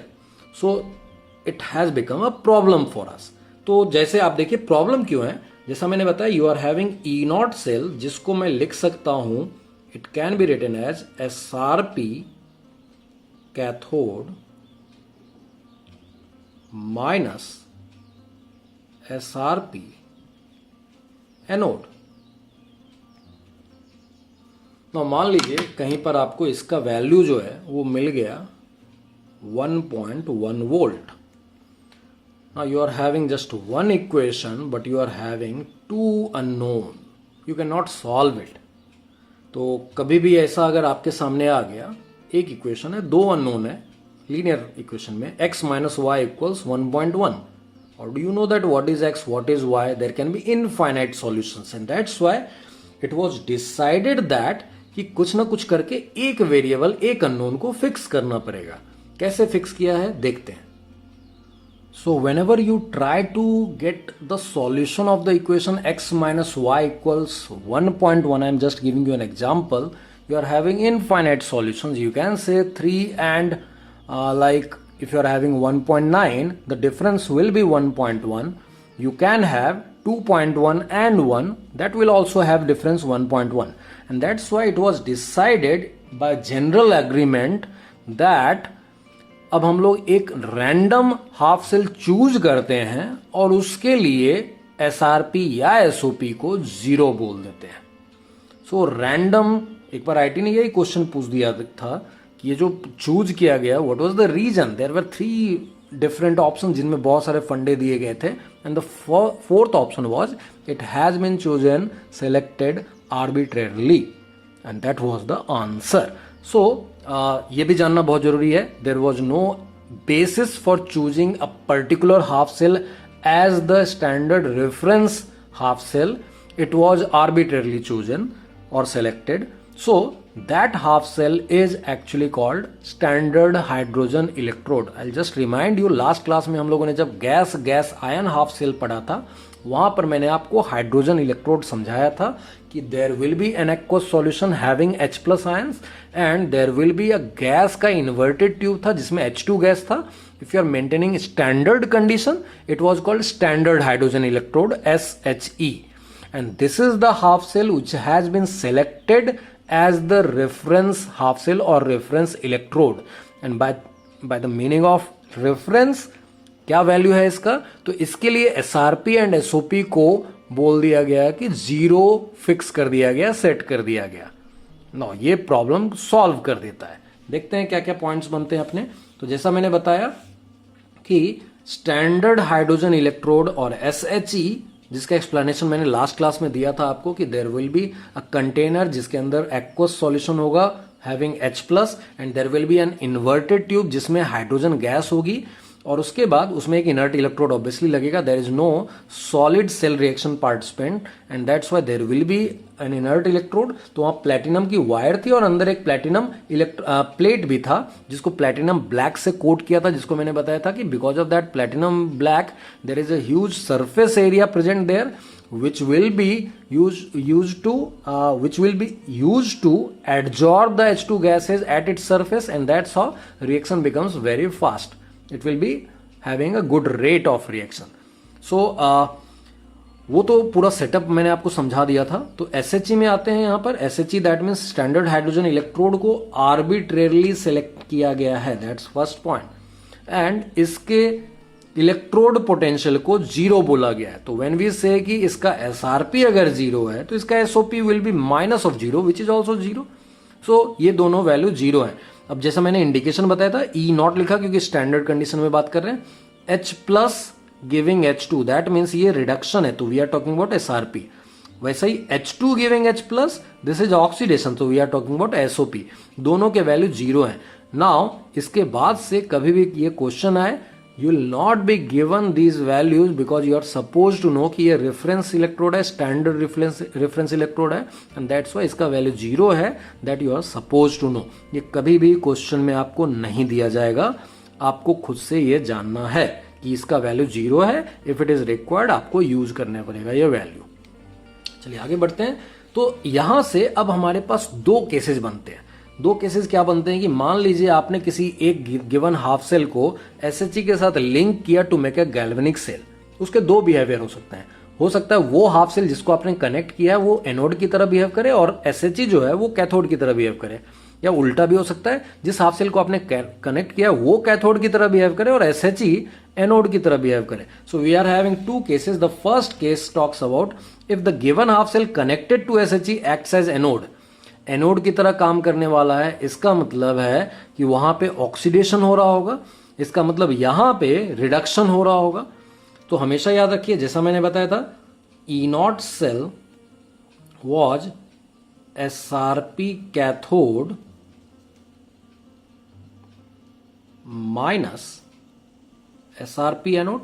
So it has become a problem for us. तो जैसे आप देखिए प्रॉब्लम क्यों है, जैसा मैंने बताया you are having E not cell, जिसको मैं लिख सकता हूं it can be written as SRP cathode minus SRP anode. तो मान लीजिए कहीं पर आपको इसका वैल्यू जो है वो मिल गया 1.1 volt. Now you are having just one equation but you are having two unknown. You cannot solve it. तो कभी भी ऐसा अगर आपके सामने आ गया, एक इक्वेशन है, 2 अननोन है लीनियर इक्वेशन में, x minus y equals 1.1 Or do you know that what is x, what is y? There can be infinite solutions, and that's why it was decided that कि कुछ ना कुछ करके एक variable, एक unknown को fix करना पड़ेगा. कैसे फिक्स किया है देखते हैं. So whenever you try to get the solution of the equation x minus y equals 1.1, I'm just giving you an example. You are having infinite solutions. You can say 3 and like if you are having 1.9, the difference will be 1.1. You can have 2.1 and 1, that will also have difference 1.1. And that's why it was decided by general agreement that अब हम लोग एक random half cell choose करते हैं और उसके लिए SRP या एसओपी को 0 बोल देते हैं. सो रैंडम, एक बार आईटी ने यही क्वेश्चन पूछ दिया था कि ये जो चूज किया गया what was the reason. There were 3 different option जिनमें बहुत सारे फंडे दिए गए थे, and the fourth option was it has been chosen selected arbitrarily, and that was the answer. So ये भी जानना बहुत जरूरी है. There was no basis for choosing a particular half cell as the standard reference half cell. It was arbitrarily chosen और selected. So that half cell is actually called standard hydrogen electrode. I just remind you, last class में हम लोगों ने जब gas ion half cell पढ़ा था, वहां पर मैंने आपको हाइड्रोजन इलेक्ट्रोड समझाया था कि there will be an aqueous solution having H plus ions and there will be a gas का इन्वर्टेड ट्यूब था जिसमें H2 गैस था. If you are maintaining standard condition, it was called standard hydrogen electrode SHE, and this is the half cell which has been selected as the reference half cell or reference electrode. And by the meaning of reference, क्या value है इसका, तो इसके लिए SRP and SOP को बोल दिया गया कि 0 फिक्स कर दिया गया, सेट कर दिया गया. नो, ये प्रॉब्लम सॉल्व कर देता है. देखते हैं क्या क्या पॉइंट्स बनते हैं अपने. तो जैसा मैंने बताया कि स्टैंडर्ड हाइड्रोजन इलेक्ट्रोड और SHE, जिसका एक्सप्लेनेशन मैंने लास्ट क्लास में दिया था आपको कि there will be a container जिसके अंदर एक्वस सॉल्यूशन होगा having H plus, and there will be an inverted tube जिसमें हाइड्रोजन गैस होगी, और उसके बाद उसमें एक इनर्ट इलेक्ट्रोड ऑब्वियसली लगेगा. There is no solid cell reaction participant, and that's why there will be an inert electrode. तो वहां प्लेटिनम की वायर थी और अंदर एक प्लेटिनम प्लेट भी था जिसको प्लेटिनम ब्लैक से कोट किया था, जिसको मैंने बताया था कि because of that platinum black there is a huge surface area present there which will be used to adsorb the H2 gases at its surface, and that's how reaction becomes very fast. It will be having a good rate of reaction. So वो तो पूरा setup मैंने आपको समझा दिया था. तो SHE में आते हैं. यहाँ पर SHE that means standard hydrogen electrode को आर्बिट्रेरली सेलेक्ट किया गया है. That's first point. एंड इसके इलेक्ट्रोड पोटेंशियल को 0 बोला गया है. तो व्हेन वी से कि इसका SRP अगर 0 है तो इसका SOP will be minus of 0 which is also 0. सो ये दोनों वैल्यू 0 है. अब जैसा मैंने इंडिकेशन बताया था, E0 लिखा क्योंकि स्टैंडर्ड कंडीशन में बात कर रहे हैं. H plus giving H2, that means ये रिडक्शन है, तो we are talking about SRP. वैसा ही H2 giving H plus, this is oxidation, तो we are talking about SOP. दोनों के वैल्यू 0 है. नाउ इसके बाद से कभी भी ये क्वेश्चन आए, you will not be given these values because you are supposed to know कि ये reference electrode है, standard reference electrode है, and that's why इसका value 0 है. that you are supposed to know. ये कभी भी क्वेश्चन में आपको नहीं दिया जाएगा. आपको खुद से ये जानना है कि इसका वैल्यू 0 है. इफ इट इज रिक्वायर्ड आपको यूज करना पड़ेगा ये वैल्यू. चलिए आगे बढ़ते हैं. तो यहां से अब हमारे पास 2 केसेस बनते हैं. 2 केसेस क्या बनते हैं कि मान लीजिए आपने किसी एक गिवन हाफ सेल को SHE के साथ लिंक किया to make a galvanic cell. उसके 2 बिहेवियर हो सकते हैं. हो सकता है वो हाफ सेल जिसको आपने कनेक्ट किया है वो एनोड की तरह बिहेव करे और SHE जो है वो कैथोड की तरह बिहेव करे, या उल्टा भी हो सकता है, जिस हाफ सेल को आपने कनेक्ट किया वो कैथोड की तरह बिहेव करे और SHE एनोड की तरह बिहेव करे. So we are having 2 cases. The first case talks about if the given half cell connected to SHE acts as anode. Anode की तरह काम करने वाला है. इसका मतलब है कि वहां पे ऑक्सीडेशन हो रहा होगा. इसका मतलब यहां पे रिडक्शन हो रहा होगा. तो हमेशा याद रखिए, जैसा मैंने बताया था, E0 cell was SRP cathode minus SRP anode.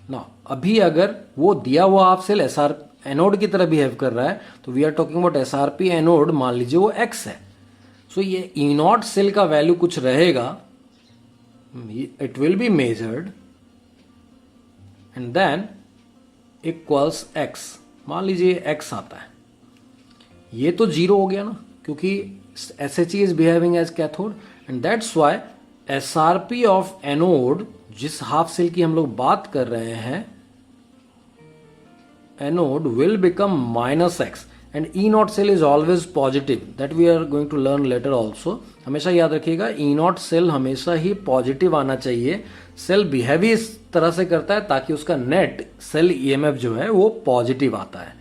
ना अभी अगर वो दिया हुआ हाफ सेल एसआर एनोड की तरह बिहेव कर रहा है तो we are talking about SRP anode, मान लीजिए वो एक्स है। सो ये ई नॉट सेल का वैल्यू कुछ रहेगा, it will be measured and then equals x, मान लीजिए एक्स आता है, ये तो जीरो हो गया ना क्योंकि SHE is behaving as cathode and that's why SRP of anode, जिस हाफ सेल की हम लोग बात कर रहे हैं, anode will become -x and E not cell is always positive, that we are going to learn later also. हमेशा याद रखिएगा ई नॉट सेल हमेशा ही पॉजिटिव आना चाहिए। सेल बिहेव ही इस तरह से करता है ताकि उसका नेट सेल EMF जो है वो पॉजिटिव आता है।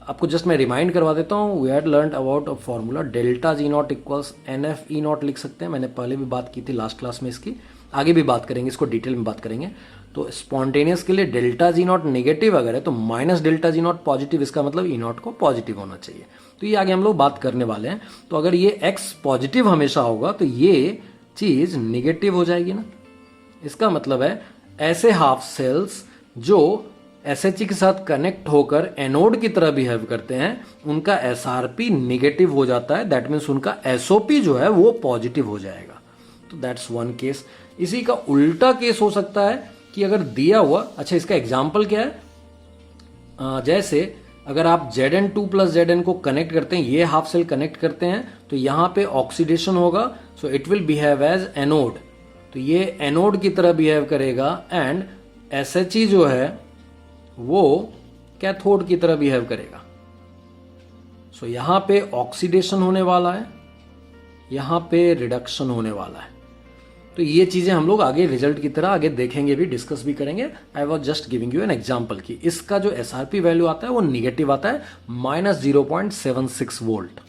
आपको जस्ट मैं रिमाइंड करवा देता हूँ, we had learned about a formula delta G naught equals NF E naught लिख सकते हैं। मैंने पहले भी बात की थी लास्ट क्लास में, इसकी आगे भी बात करेंगे, इसको डिटेल में बात करेंगे। तो स्पॉन्टेनियस के लिए डेल्टा जी नॉट नेगेटिव अगर है तो minus delta G not positive, इसका मतलब ई नॉट को पॉजिटिव होना चाहिए। तो ये आगे हम लोग बात करने वाले हैं। तो अगर ये एक्स पॉजिटिव हमेशा होगा तो ये चीज निगेटिव हो जाएगी ना। इसका मतलब है ऐसे हाफ सेल्स जो SHE के साथ कनेक्ट होकर एनोड की तरह बिहेव करते हैं उनका SRP निगेटिव हो जाता है, दैट मीन्स उनका SOP जो है वो पॉजिटिव हो जाएगा। तो दैट्स वन केस। इसी का उल्टा केस हो सकता है कि अगर दिया हुआ, अच्छा इसका एग्जाम्पल क्या है, जैसे अगर आप Zn2 प्लस Zn को कनेक्ट करते हैं, ये हाफ सेल कनेक्ट करते हैं तो यहां पे ऑक्सीडेशन होगा, so it will behave as anode, तो ये एनोड की तरह बिहेव करेगा एंड SHE जो है वो कैथोड की तरह बिहेव करेगा। सो यहां पे ऑक्सीडेशन होने वाला है, यहां पे रिडक्शन होने वाला है। तो ये चीजें हम लोग आगे रिजल्ट की तरह आगे देखेंगे भी, डिस्कस भी करेंगे। I was just giving you an example की इसका जो SRP वैल्यू आता है वो निगेटिव आता है, -0.76 वोल्ट।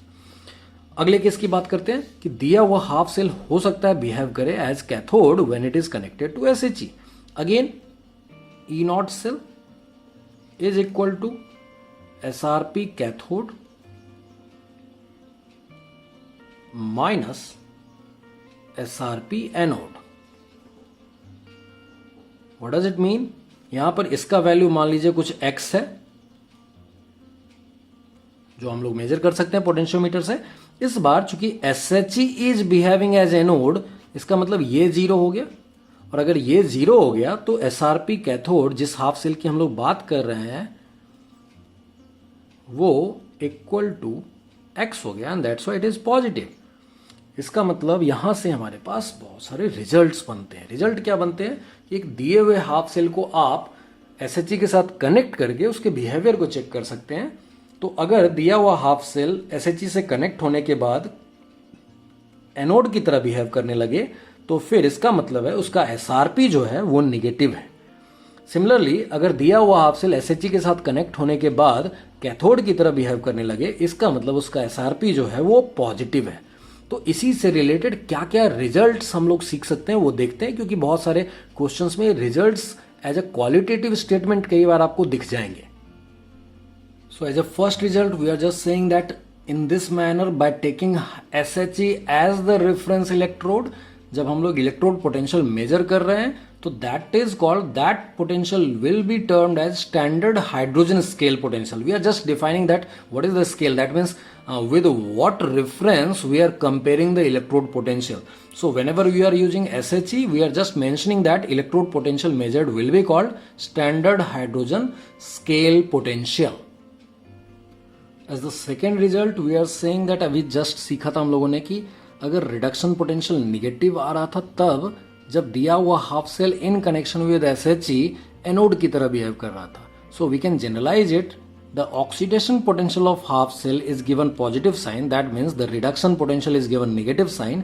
अगले केस की बात करते हैं कि दिया हुआ हाफ सेल हो सकता है बिहेव करे as cathode when it is connected to SHE। Again E not cell is equal to SRP cathode minus SRP anode. What does it mean? यहां पर इसका वैल्यू मान लीजिए कुछ x है जो हम लोग मेजर कर सकते हैं पोटेंशियोमीटर से। इस बार चूंकि SHE is behaving as anode, इसका मतलब ये जीरो हो गया, और अगर ये जीरो हो गया तो SRP कैथोड जिस हाफ सेल की हम लोग बात कर रहे हैं वो इक्वल टू x हो गया and that's why it is positive. इसका मतलब यहां से हमारे पास बहुत सारे रिजल्ट्स बनते हैं। रिजल्ट क्या बनते हैं? एक दिए हुए हाफ सेल को आप SHE के साथ कनेक्ट करके उसके बिहेवियर को चेक कर सकते हैं। तो अगर दिया हुआ हाफ सेल SHE से कनेक्ट होने के बाद एनोड की तरह बिहेव करने लगे तो फिर इसका मतलब है उसका SRP जो है वो निगेटिव है। सिमिलरली अगर दिया हुआ हाफ सेल SHE के साथ कनेक्ट होने के बाद कैथोड की तरह बिहेव करने लगे, इसका मतलब उसका SRP जो है वो पॉजिटिव है। तो इसी से रिलेटेड क्या क्या रिजल्ट्स हम लोग सीख सकते हैं वो देखते हैं, क्योंकि बहुत सारे क्वेश्चंस में results as a qualitative statement कई बार आपको दिख जाएंगे। So as a first result we are just saying that in this manner by taking SHE as the reference electrode, जब हम लोग इलेक्ट्रोड पोटेंशियल मेजर कर रहे हैं तो that is called, that potential will be termed as standard hydrogen scale potential. We are just defining that what is the scale, that means with what reference we are comparing the electrode potential. So whenever we are using SHE, we are just mentioning that electrode potential measured will be called standard hydrogen scale potential. As the second result, we are saying that अभी just सीखा था हम लोगों ने कि अगर reduction potential negative आ रहा था तब जब दिया हुआ half cell in connection with SHE anode की तरह बिहेव कर रहा था. So we can generalize it. The oxidation potential of half cell is given positive sign, that means the reduction potential is given negative sign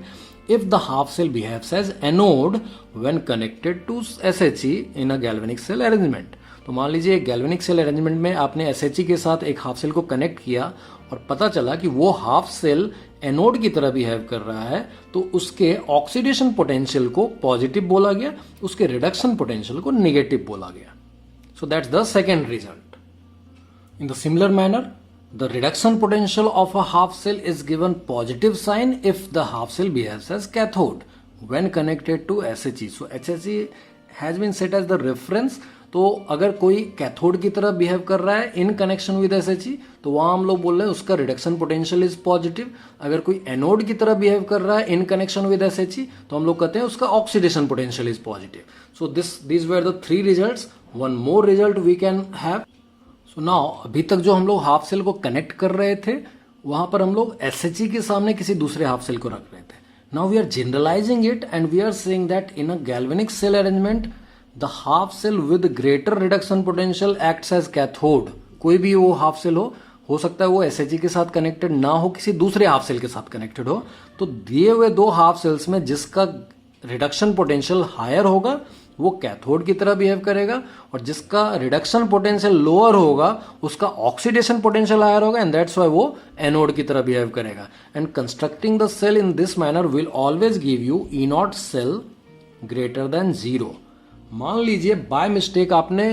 if the half cell behaves as anode when connected to SHE in a galvanic cell arrangement. तो मान लीजिए galvanic cell arrangement में आपने SHE के साथ एक half cell को connect किया और पता चला कि वो हाफ सेल एनोड की तरह बिहेव कर रहा है, तो उसके ऑक्सीडेशन पोटेंशियल को पॉजिटिव बोला गया, उसके रिडक्शन पोटेंशियल को नेगेटिव बोला गया. So that's the second result. In the similar manner, the reduction potential of a half cell is given positive sign if the half cell behaves as cathode when connected to SHE. So SHE has been set as the reference. तो अगर कोई cathode की तरह behave कर रहा है इन connection with SHE तो वहां हम लोग बोल रहे हैं उसका रिडक्शन पोटेंशियल इज पॉजिटिव। अगर कोई एनोड की तरह बिहेव कर रहा है इन कनेक्शन विद SHE तो हम लोग कहते हैं उसका oxidation potential is positive. So this were the 3 results. One more result we can have. So now अभी तक जो हम लोग हाफ सेल को कनेक्ट कर रहे थे वहां पर हम लोग SHE के सामने किसी दूसरे हाफ सेल को रख रहे थे। Now we are generalising it and we are saying that in a galvanic cell arrangement the half cell with greater reduction potential acts as cathode. कोई भी वो हाफ सेल हो सकता है वो SHE के साथ कनेक्टेड ना हो, किसी दूसरे हाफ सेल के साथ कनेक्टेड हो। तो दिए हुए 2 हाफ सेल्स में जिसका रिडक्शन पोटेंशियल हायर होगा वो कैथोड की तरह बिहेव करेगा और जिसका रिडक्शन पोटेंशियल लोअर होगा उसका ऑक्सीडेशन पोटेंशियल हायर होगा एंड दैट्स व्हाई वो एनोड की तरह बिहेव करेगा। And constructing the cell in this manner will always give you E0 cell greater than 0। मान लीजिए बाय मिस्टेक आपने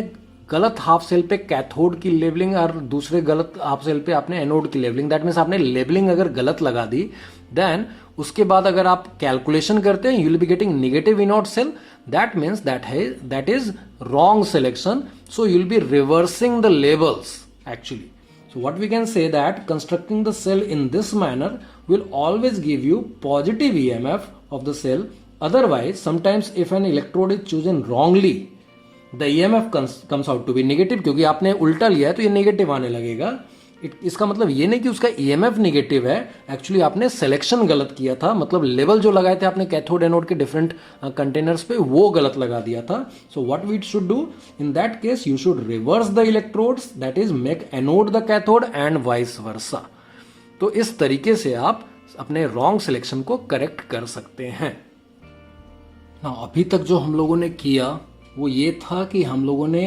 गलत हाफ सेल पे कैथोड की लेबलिंग और दूसरे गलत हाफ सेल पे आपने एनोड की लेबलिंग, दैट मीन्स आपने लेबलिंग अगर गलत लगा दी देन उसके बाद अगर आप कैलकुलेशन करते हैं you will be getting negative E0 cell. That means that is wrong selection, so you will be reversing the labels actually. So what we can say that constructing the cell in this manner will always give you positive EMF of the cell. Otherwise, sometimes if an electrode is chosen wrongly, the EMF comes out to be negative क्योंकि आपने उल्टा लिया है तो ये negative आने लगेगा। इसका मतलब ये नहीं कि उसका EMF नेगेटिव है, एक्चुअली आपने सिलेक्शन गलत किया था, मतलब लेवल जो लगाए थे आपने कैथोड एनोड के डिफरेंट कंटेनर्स पे वो गलत लगा दिया था। So what we should do in that case, you should reverse the electrodes, that is make anode the cathode and vice versa. तो इस तरीके से आप अपने रॉन्ग सिलेक्शन को करेक्ट कर सकते हैं। अभी तक जो हम लोगों ने किया वो ये था कि हम लोगों ने,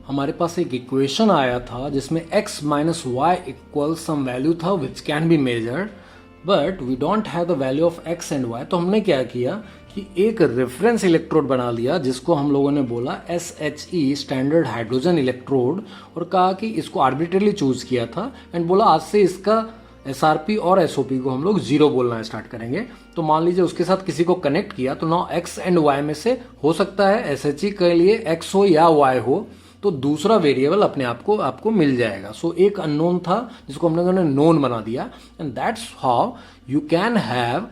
हमारे पास एक इक्वेशन आया था जिसमें x minus y equal some value था which can be measured but we don't have the value of x and y। तो हमने क्या किया कि एक रेफरेंस इलेक्ट्रोड बना लिया जिसको हम लोगों ने बोला SHE स्टैंडर्ड हाइड्रोजन इलेक्ट्रोड, और कहा कि इसको आर्बिट्रेरली चूज किया था एंड बोला आज से इसका SRP और SOP को हम लोग 0 बोलना स्टार्ट करेंगे। तो मान लीजिए उसके साथ किसी को कनेक्ट किया तो नाउ x एंड y में से हो सकता है SHE के लिए x हो या y हो, तो दूसरा वेरिएबल अपने आपको मिल जाएगा। सो एक अननोन था जिसको हम लोगों ने नोन बना दिया and that's how you can have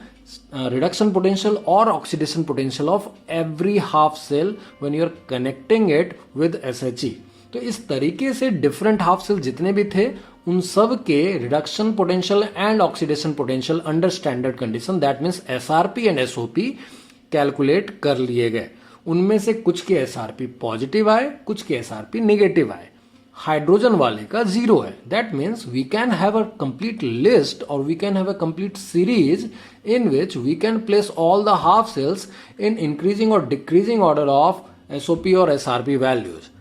reduction potential और oxidation potential of every half cell when you are connecting it with SHE। तो इस तरीके से डिफरेंट हाफ सेल जितने भी थे उन सब के reduction potential and oxidation potential under standard condition, that means SRP and SOP calculate कर लिए गए। उनमें से कुछ के SRP पॉजिटिव आए, कुछ के SRP नेगेटिव आए। हाइड्रोजन वाले का 0 है, that means we can have a complete list और we can have a complete series in which we can place all the half cells in increasing और डिक्रीजिंग ऑर्डर ऑफ SOP और SRP values.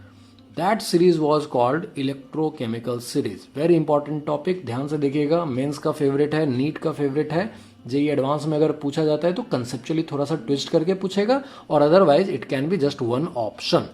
That series was called electrochemical series. Very important topic, ध्यान से देखिएगा, mains का favourite है, NEET का favourite है, JEE advance में अगर पूछा जाता है तो कंसेप्चुअली थोड़ा सा ट्विस्ट करके पूछेगा और otherwise it can be just one option.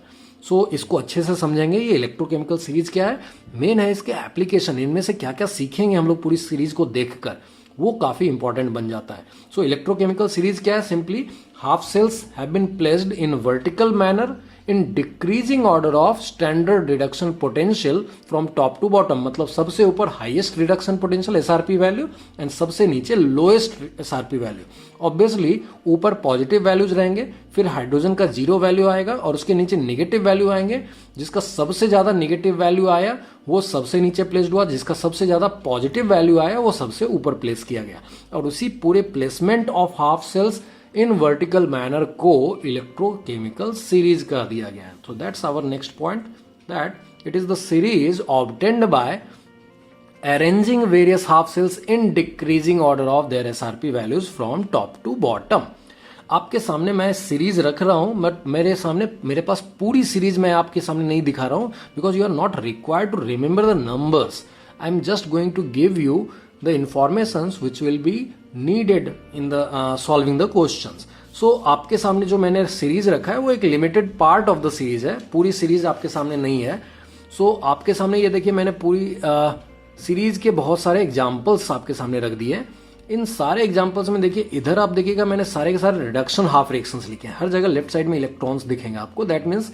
So इसको अच्छे से समझेंगे। ये इलेक्ट्रोकेमिकल सीरीज क्या है, मेन है इसके एप्लीकेशन, इनमें से क्या क्या सीखेंगे हम लोग पूरी सीरीज को देखकर, वो काफी इंपॉर्टेंट बन जाता है। सो इलेक्ट्रोकेमिकल सीरीज क्या है, simply half cells have been placed in vertical manner in decreasing order of standard reduction potential from top to bottom, मतलब सबसे ऊपर highest reduction potential SRP value and सबसे नीचे लोएस्ट SRP वैल्यू। ऑब्वियसली ऊपर positive values रहेंगे, फिर hydrogen का 0 value आएगा और उसके नीचे नेगेटिव वैल्यू आएंगे। जिसका सबसे ज्यादा नेगेटिव वैल्यू आया वो सबसे नीचे प्लेस्ड हुआ, जिसका सबसे ज्यादा पॉजिटिव वैल्यू आया वो सबसे ऊपर प्लेस किया गया। और उसी पूरे placement of half cells in vertical manner को इलेक्ट्रोकेमिकल सीरीज कर दिया गया है। तो that's our next point, that it is the series obtained by arranging various half cells in decreasing order of their SRP values from top to bottom. आपके सामने मैं series रख रहा हूं बट मेरे पास पूरी सीरीज मैं आपके सामने नहीं दिखा रहा हूं because you are not required to remember the numbers. I am just going to give you the informations which will be needed in the solving the questions. So आपके सामने जो मैंने सीरीज रखा है वो एक limited part of the series है, पूरी सीरीज आपके सामने नहीं है। So आपके सामने ये देखिए मैंने पूरी सीरीज के बहुत सारे एग्जाम्पल्स आपके सामने रख दिए। इन सारे एग्जाम्पल्स में देखिए, इधर आप देखिएगा मैंने सारे के सारे रिडक्शन हाफ रिएक्शंस लिखे हैं, हर जगह लेफ्ट साइड में इलेक्ट्रॉन्स दिखेंगे आपको। That means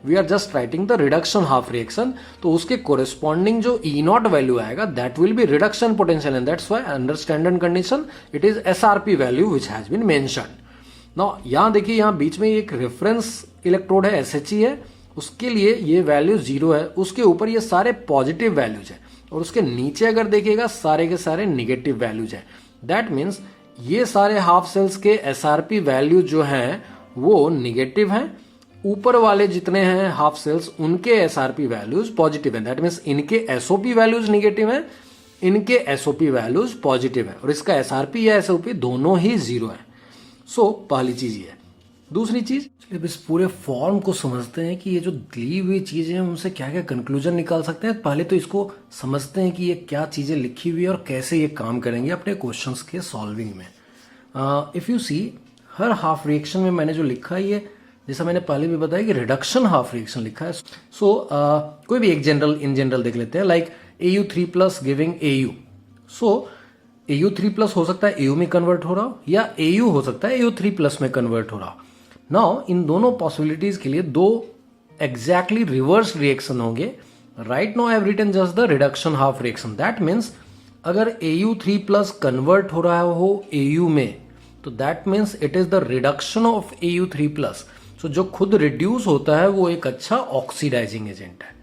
we are just writing the reduction half reaction, तो उसके कोरिस्पॉन्डिंग जो ई नॉट वैल्यू आएगा that will be reduction potential, and that's why under standard condition it is SRP value which has been mentioned. Now यहाँ देखिए, यहाँ बीच में एक reference electrode है, SHE है, उसके लिए ये वैल्यू 0 है, उसके ऊपर ये सारे पॉजिटिव वैल्यूज है, और उसके नीचे अगर देखिएगा सारे के सारे निगेटिव वैल्यूज है। दैट मीन्स ये सारे हाफ सेल्स के एसआरपी वैल्यू जो हैं वो निगेटिव हैं, ऊपर वाले जितने हैं हाफ सेल्स उनके एसआरपी वैल्यूज पॉजिटिव हैं। दैट मीन्स इनके एसओपी वैल्यूज निगेटिव हैं, इनके एसओपी वैल्यूज पॉजिटिव है, और इसका एसआरपी या एसओपी दोनों ही 0 है। सो पहली चीज ये है। दूसरी चीज, चलिए इस पूरे फॉर्म को समझते हैं कि ये जो दी हुई चीजें हैं उनसे क्या क्या कंक्लूजन निकाल सकते हैं। पहले तो इसको समझते हैं कि ये क्या चीजें लिखी हुई है और कैसे ये काम करेंगे अपने क्वेश्चंस के सॉल्विंग में। इफ यू सी, हर हाफ रिएक्शन में मैंने जो लिखा है, ये जैसा मैंने पहले भी बताया कि रिडक्शन हाफ रिएक्शन लिखा है। सो कोई भी एक इन जनरल देख लेते हैं, लाइक AU3+ गिविंग AU। सो AU3+ हो सकता है AU में कन्वर्ट हो रहा हो, या AU हो सकता है AU3+ में कन्वर्ट हो रहा हो। नाउ इन दोनों पॉसिबिलिटीज के लिए दो एग्जैक्टली रिवर्स रिएक्शन होंगे। Right now I have written just the reduction half reaction. That means अगर AU3+ कन्वर्ट हो रहा हो AU में, तो that means it is the reduction of AU3+। So जो खुद रिड्यूस होता है वो एक अच्छा ऑक्सीडाइजिंग एजेंट है।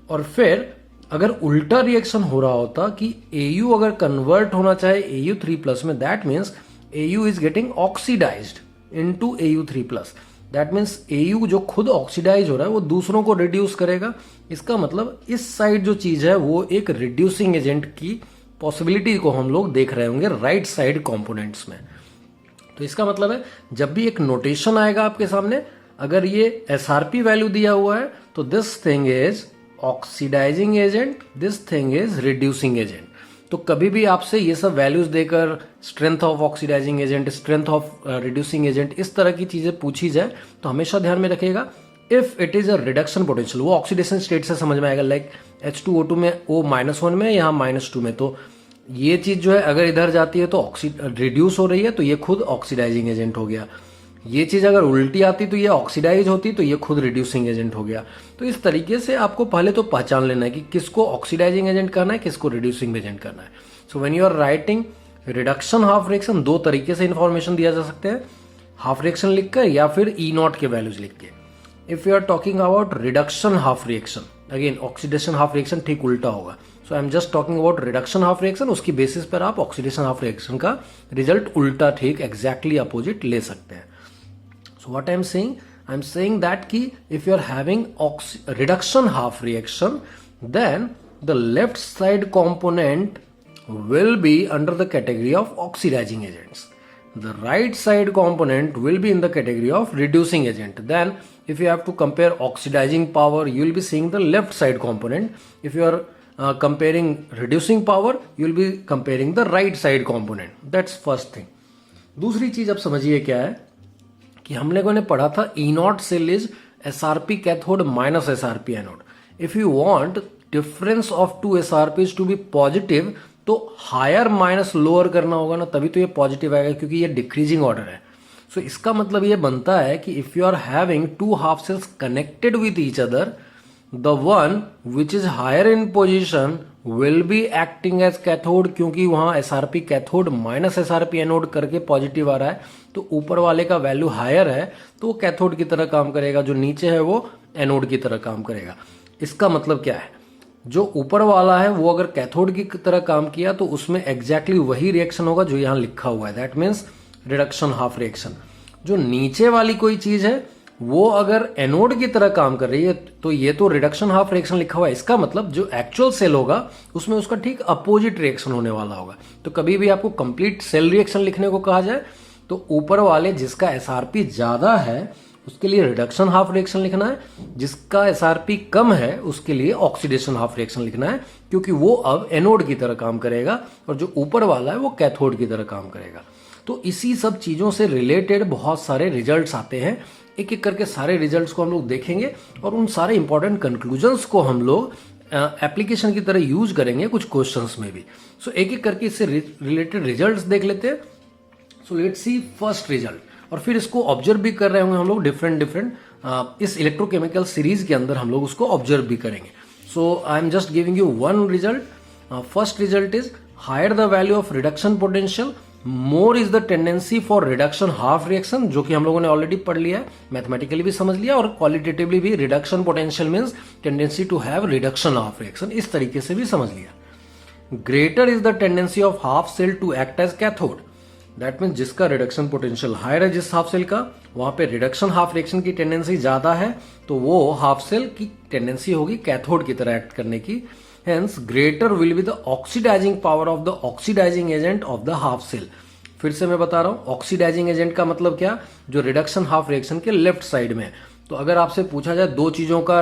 और फिर अगर उल्टा रिएक्शन हो रहा होता कि AU अगर कन्वर्ट होना चाहे AU3+ में, that means AU is getting oxidized into AU3+। That means AU जो खुद ऑक्सीडाइज हो रहा है वो दूसरों को रिड्यूस करेगा। इसका मतलब इस साइड जो चीज है वो एक रिड्यूसिंग एजेंट की पॉसिबिलिटी को हम लोग देख रहे होंगे राइट साइड कंपोनेंट्स में। तो इसका मतलब है जब भी एक नोटेशन आएगा आपके सामने, अगर ये SRP वैल्यू दिया हुआ है तो this thing is oxidizing agent, this thing is reducing agent. तो कभी भी आपसे ये सब वैल्यूज देकर strength of oxidizing agent, strength of reducing agent, इस तरह की चीजें पूछी जाए तो हमेशा ध्यान में रखिएगा if it is a reduction potential, वो ऑक्सीडेशन स्टेट से समझ में आएगा। लाइक H2O2 में O-1 में, यहाँ -2 में, तो ये चीज जो है अगर इधर जाती है तो रिड्यूस हो रही है, तो ये खुद ऑक्सीडाइजिंग एजेंट हो गया। ये चीज अगर उल्टी आती तो ये ऑक्सीडाइज होती, तो ये खुद रिड्यूसिंग एजेंट हो गया। तो इस तरीके से आपको पहले तो पहचान लेना है कि किसको ऑक्सीडाइजिंग एजेंट करना है, किसको रिड्यूसिंग एजेंट करना है। So when you are writing reduction half reaction, दो तरीके से इंफॉर्मेशन दिया जा सकते हैं, हाफ रिएक्शन लिखकर या फिर E0 के वैल्यूज लिख के। If you are talking about reduction half reaction, again oxidation half reaction ठीक उल्टा होगा। So I am just talking about reduction half reaction, उसकी बेसिस पर आप ऑक्सीडेशन हाफ रिएक्शन का रिजल्ट उल्टा ठीक एग्जैक्टली अपोजिट ले सकते हैं। So what I'm saying that ki if you are having reduction half reaction, then the left side component will be under the category of oxidizing agents. The right side component will be in the category of reducing agent. Then if you have to compare oxidizing power, you will be seeing the left side component. If you are comparing reducing power, you will be comparing the right side component. That's first thing. दूसरी चीज आप समझिए क्या है कि हम लोगों ने पढ़ा था E0 cell is SRP cathode minus SRP anode. If you want difference of two SRPs to be positive, तो हायर माइनस लोअर करना होगा ना, तभी तो ये पॉजिटिव आएगा, क्योंकि ये डिक्रीजिंग ऑर्डर है। सो इसका मतलब ये बनता है कि if you are having two half cells connected with each other, the one which is higher in position will be acting as cathode, क्योंकि वहां SRP cathode minus SRP anode करके पॉजिटिव आ रहा है, तो ऊपर वाले का वैल्यू हायर है तो वो कैथोड की तरह काम करेगा, जो नीचे है वो एनोड की तरह काम करेगा। इसका मतलब क्या है, जो ऊपर वाला है वो अगर कैथोड की तरह काम किया तो उसमें एग्जैक्टली वही रिएक्शन होगा जो यहां लिखा हुआ है, that means reduction half reaction. जो नीचे वाली कोई चीज है वो अगर एनोड की तरह काम कर रही है तो ये तो रिडक्शन हाफ रिएक्शन लिखा हुआ है, इसका मतलब जो एक्चुअल सेल होगा उसमें उसका ठीक अपोजिट रिएक्शन होने वाला होगा। तो कभी भी आपको कंप्लीट सेल रिएक्शन लिखने को कहा जाए तो ऊपर वाले जिसका SRP ज्यादा है उसके लिए रिडक्शन हाफ रिएक्शन लिखना है, जिसका SRP कम है उसके लिए ऑक्सीडेशन हाफ रिएक्शन लिखना है, क्योंकि वो अब एनोड की तरह काम करेगा और जो ऊपर वाला है वो कैथोड की तरह काम करेगा। तो इसी सब चीजों से रिलेटेड बहुत सारे रिजल्ट्स आते हैं, एक एक करके सारे रिजल्ट्स को हम लोग देखेंगे और उन सारे इंपॉर्टेंट कंक्लूजन्स को हम लोग एप्लीकेशन की तरह यूज करेंगे कुछ क्वेश्चंस में भी। सो एक एक करके इससे रिलेटेड रिजल्ट्स देख लेते हैं। So let's C first result, और फिर इसको ऑब्जर्व भी कर रहे होंगे हम लोग डिफरेंट इस इलेक्ट्रोकेमिकल सीरीज के अंदर हम लोग उसको ऑब्जर्व भी करेंगे. So I am just giving you one result. First result is higher the value of reduction potential more is the tendency for reduction half reaction, जो कि हम लोगों ने ऑलरेडी पढ़ लिया है, मैथमेटिकली भी समझ लिया और क्वालिटेटिवली भी. Reduction potential means tendency to have reduction half reaction, इस तरीके से भी समझ लिया. Greater is the tendency of half cell to act as cathode. That means जिसका रिडक्शन पोटेंशियल हायर है, जिस हाफ सेल का, वहां पे रिडक्शन हाफ रिएक्शन की टेंडेंसी ज्यादा है, तो वो हाफ सेल की टेंडेंसी होगी कैथोड की तरह एक्ट करने की. Hence greater will be the oxidizing power of the oxidizing agent of the half cell. फिर से मैं बता रहा हूं, ऑक्सीडाइजिंग एजेंट का मतलब क्या, जो रिडक्शन हाफ रिएक्शन के लेफ्ट साइड में. तो अगर आपसे पूछा जाए दो चीजों का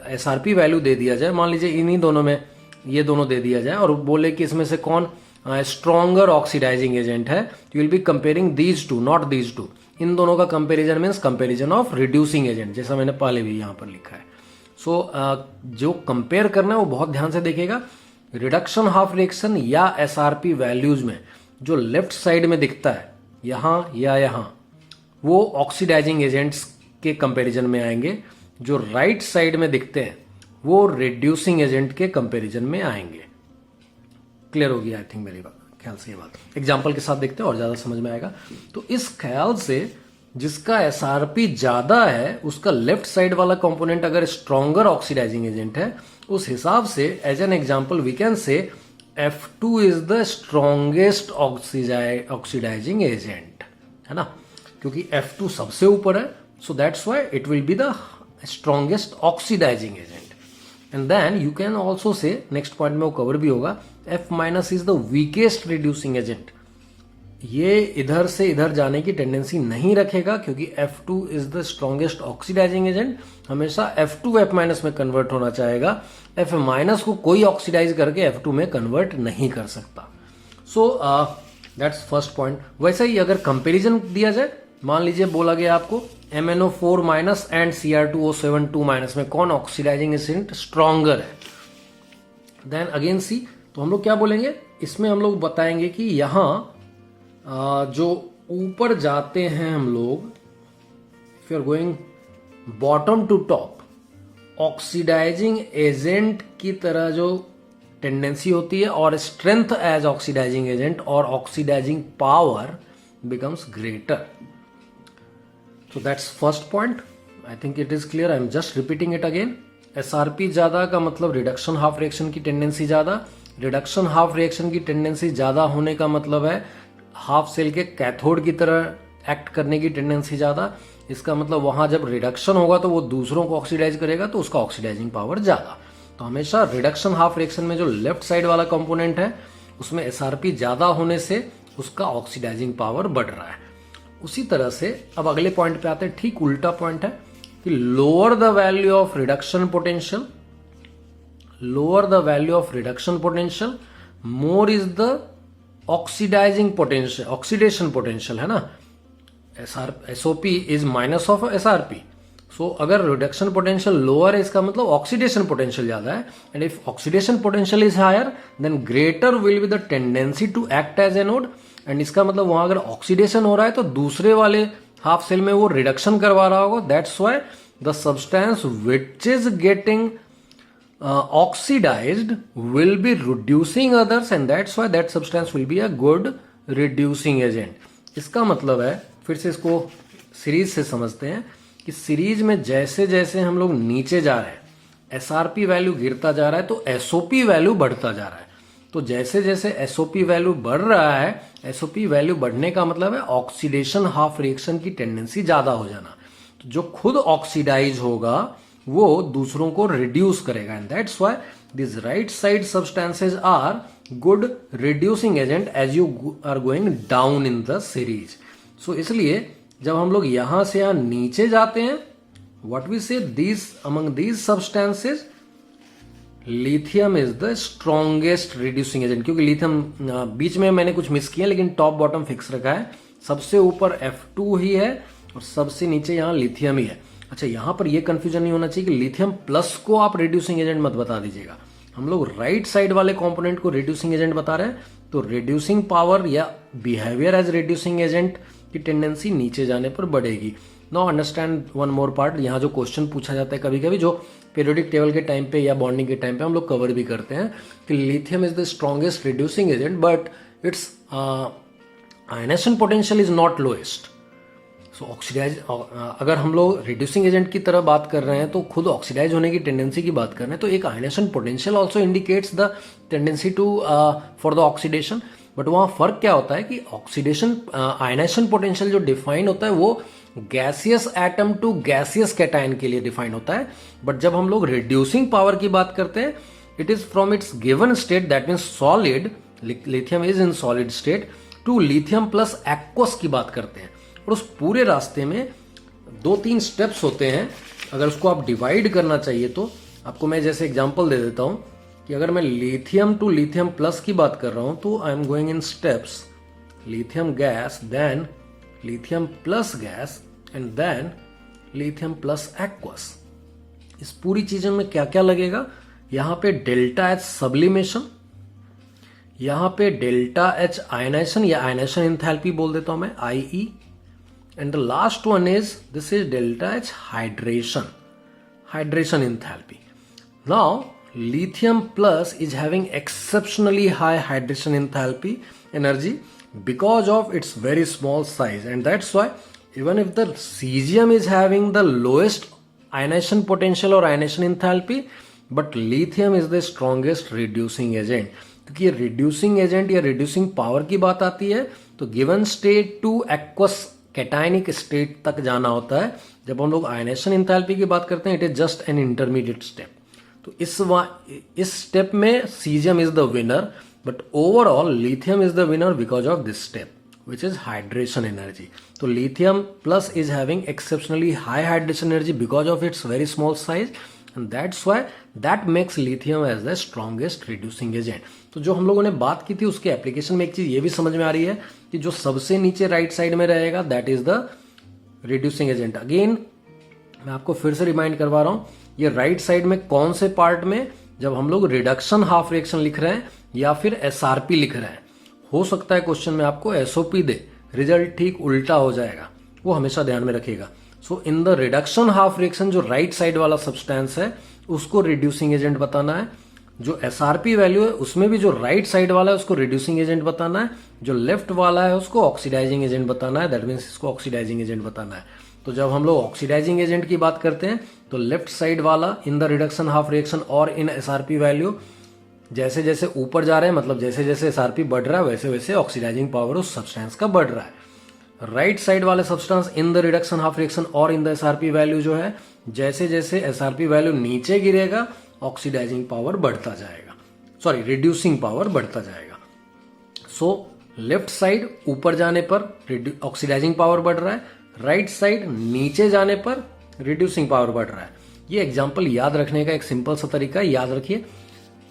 एसआरपी वैल्यू दे दिया जाए, मान लीजिए इन्हीं दोनों में ये दोनों दे दिया जाए और बोले कि इसमें से कौन स्ट्रॉन्गर ऑक्सीडाइजिंग एजेंट है, you will be comparing these two, not these two. इन दोनों का comparison means comparison of reducing agent, जैसा मैंने पहले भी यहां पर लिखा है. सो जो कंपेयर करना है वो बहुत ध्यान से देखेगा. रिडक्शन हाफ रिएक्शन या एसआरपी वैल्यूज में जो लेफ्ट साइड में दिखता है यहां या यहां, वो ऑक्सीडाइजिंग एजेंट्स के कंपैरिजन में आएंगे. जो राइट साइड में दिखते हैं वो रिड्यूसिंग एजेंट के कंपैरिजन में आएंगे. क्लियर होगी आई थिंक मेरी ख्याल से ये बात. एग्जांपल के साथ देखते हैं और ज्यादा समझ में आएगा. तो इस ख्याल से जिसका एसआरपी ज्यादा है उसका लेफ्ट साइड वाला कंपोनेंट अगर स्ट्रॉन्गर ऑक्सीडाइजिंग एजेंट है, उस हिसाब से as an example we can say F2 is the strongest oxidizing agent, है ना, क्योंकि F2 सबसे ऊपर है. So that's why it will be the strongest oxidizing agent. And then you can also say, next point में वो cover भी होगा, F minus is the weakest reducing agent. ये इधर से इधर जाने की टेंडेंसी नहीं रखेगा क्योंकि F2 is the strongest oxidizing agent. हमेशा F2 F माइनस में कन्वर्ट होना चाहेगा. F माइनस को कोई ऑक्सीडाइज करके F2 में कन्वर्ट नहीं कर सकता. सो दैट्स फर्स्ट पॉइंट. वैसे ही अगर कंपैरिजन दिया जाए, मान लीजिए बोला गया आपको MnO4 minus and Cr2O7 minus में कौन ऑक्सीडाइजिंग एजेंट स्ट्रॉन्गर है, देन अगेन सी, तो हम लोग क्या बोलेंगे, इसमें हम लोग बताएंगे कि यहां जो ऊपर जाते हैं हम लोग, if you are going bottom to top, oxidizing agent की तरह जो टेंडेंसी होती है और स्ट्रेंथ एज ऑक्सीडाइजिंग एजेंट और oxidizing power becomes greater. So that's first point. I think it is clear. I am just repeating it again. SRP ज्यादा का मतलब रिडक्शन हाफ रिएक्शन की टेंडेंसी ज्यादा. रिडक्शन हाफ रिएक्शन की tendency ज्यादा होने का मतलब है हाफ सेल के कैथोड की तरह एक्ट करने की टेंडेंसी ज्यादा. इसका मतलब वहां जब रिडक्शन होगा तो वो दूसरों को ऑक्सीडाइज करेगा, तो उसका ऑक्सीडाइजिंग पावर ज्यादा. तो हमेशा रिडक्शन हाफ रिएक्शन में जो लेफ्ट साइड वाला कंपोनेंट है उसमें एसआरपी ज्यादा होने से उसका ऑक्सीडाइजिंग पावर बढ़ रहा है. उसी तरह से अब अगले पॉइंट पे आते हैं. ठीक उल्टा पॉइंट है कि lower the value of reduction potential, lower the value of reduction potential more is the oxidizing potential, oxidation potential, है ना. SOP is minus of SRP. So अगर रिडक्शन पोटेंशियल लोअर है इसका मतलब ऑक्सीडेशन पोटेंशियल ज्यादा है. And if oxidation potential is higher then greater will be the tendency to act as anode. And इसका मतलब वहां अगर ऑक्सीडेशन हो रहा है तो दूसरे वाले हाफ सेल में वो रिडक्शन करवा रहा होगा. That's why the substance which is getting oxidized will be reducing others and that's why that substance will be a good reducing agent. इसका मतलब है, फिर से इसको सीरीज से समझते हैं कि सीरीज में जैसे जैसे हम लोग नीचे जा रहे हैं एसआरपी वैल्यू गिरता जा रहा है तो एसओपी वैल्यू बढ़ता जा रहा है. तो जैसे जैसे एसओपी वैल्यू बढ़ रहा है, एसओपी वैल्यू बढ़ने का मतलब है ऑक्सीडेशन हाफ रिएक्शन की टेंडेंसी ज्यादा हो जाना. तो जो खुद ऑक्सीडाइज होगा वो दूसरों को रिड्यूस करेगा. And that's why this right side substances are good reducing agent as you are going down in the series. So इसलिए जब हम लोग यहां से यहां नीचे जाते हैं, व्हाट वी से, these among these substances lithium is the strongest reducing agent. क्योंकि लिथियम बीच में मैंने कुछ मिस किया लेकिन टॉप बॉटम फिक्स रखा है. सबसे ऊपर F2 ही है और सबसे नीचे यहां लिथियम ही है. अच्छा, यहां पर यह कंफ्यूजन नहीं होना चाहिए कि लिथियम प्लस को आप रिड्यूसिंग एजेंट मत बता दीजिएगा. हम लोग राइट साइड वाले कंपोनेंट को रिड्यूसिंग एजेंट बता रहे हैं. तो रिड्यूसिंग पावर या बिहेवियर एज रिड्यूसिंग एजेंट की टेंडेंसी नीचे जाने पर बढ़ेगी. Now understand one more part. यहाँ जो क्वेश्चन पूछा जाता है कभी कभी, जो पीरियोडिक टेबल के टाइम पे या बॉन्डिंग के टाइम पे हम लोग कवर भी करते हैं, कि lithium is the strongest reducing agent but its ionization potential is not lowest. So oxidize, अगर हम लोग रिड्यूसिंग एजेंट की तरह बात कर रहे हैं तो खुद ऑक्सीडाइज होने की टेंडेंसी की बात कर रहे हैं, तो एक ionization potential also indicates the tendency to for the oxidation. But वहाँ फर्क क्या होता है कि ऑक्सीडेशन आयनेशन पोटेंशियल जो डिफाइन होता है वो gaseous atom to gaseous cation के लिए डिफाइन होता है। बट जब हम लोग रिड्यूसिंग पावर की बात करते हैं, it is from its given state, that means solid, lithium is in solid state, to lithium plus aqueous की बात करते हैं। और उस पूरे रास्ते में 2-3 स्टेप्स होते हैं। अगर उसको आप डिवाइड करना चाहिए तो आपको मैं जैसे एग्जांपल दे देता हूं कि अगर मैं लिथियम टू लिथियम प्लस की बात कर रहा हूं तो I am going in steps, lithium gas, then lithium plus gas and then lithium plus aqueous. इस पूरी चीजों में क्या क्या लगेगा, यहां पे डेल्टा एच सब्लिमेशन, यहां पे डेल्टा एच आयनाइजेशन या आयनाइजेशन एंथैल्पी बोल देता हूं मैं, IE, and the last one is, this is delta H hydration enthalpy. Now lithium plus is having exceptionally high hydration enthalpy energy because of its very small size, and that's why even if the cesium is having the lowest ionization potential or ionization enthalpy, but lithium is the strongest reducing agent. क्योंकि ये reducing agent या reducing power की बात आती है तो given state two aqueous cationic state तक जाना होता है। जब हम लोग आयनेशन एंथैल्पी की बात करते हैं, it is just an intermediate step. तो इस स्टेप में caesium is the winner, but overall lithium is the winner because of this step which is hydration energy. तो lithium plus is having exceptionally high hydration energy because of its very small size, and that's why that makes lithium as the strongest reducing agent. तो जो हम लोगों ने बात की थी उसके एप्लीकेशन में एक चीज ये भी समझ में आ रही है कि जो सबसे नीचे राइट साइड में रहेगा that is the reducing agent. Again मैं आपको फिर से रिमाइंड करवा रहा हूं, ये राइट साइड में कौन से पार्ट में, जब हम लोग रिडक्शन हाफ रिएक्शन लिख रहे हैं या फिर SRP लिख रहे हैं। हो सकता है क्वेश्चन में आपको SOP दे, रिजल्ट ठीक उल्टा हो जाएगा, वो हमेशा ध्यान में रखिएगा। So in the reduction half reaction जो राइट साइड वाला सब्सटेंस है उसको रिड्यूसिंग एजेंट बताना है। जो SRP वैल्यू है उसमें भी जो राइट साइड वाला है उसको रिड्यूसिंग एजेंट बताना है, जो लेफ्ट वाला है उसको ऑक्सीडाइजिंग एजेंट बताना है, दैट मीन्स इसको ऑक्सीडाइजिंग एजेंट बताना है। तो जब हम लोग ऑक्सीडाइजिंग एजेंट की बात करते हैं तो लेफ्ट साइड वाला इन द रिडक्शन हाफ रिएक्शन और इन SRP वैल्यू जैसे जैसे ऊपर जा रहे हैं, मतलब जैसे जैसे SRP बढ़ रहा है वैसे वैसे ऑक्सीडाइजिंग पावर उस सब्सटेंस का बढ़ रहा है। राइट साइड वाले substance in the reduction half reaction और इन द SRP वैल्यू जो है, जैसे जैसे SRP वैल्यू नीचे गिरेगा ऑक्सीडाइजिंग पावर बढ़ता जाएगा, सॉरी रिड्यूसिंग पावर बढ़ता जाएगा। सो लेफ्ट साइड ऊपर जाने पर ऑक्सीडाइजिंग पावर बढ़ रहा है, राइट साइड नीचे जाने पर रिड्यूसिंग पावर बढ़ रहा है। ये एग्जांपल याद रखने का एक सिंपल सा तरीका है, याद रखिए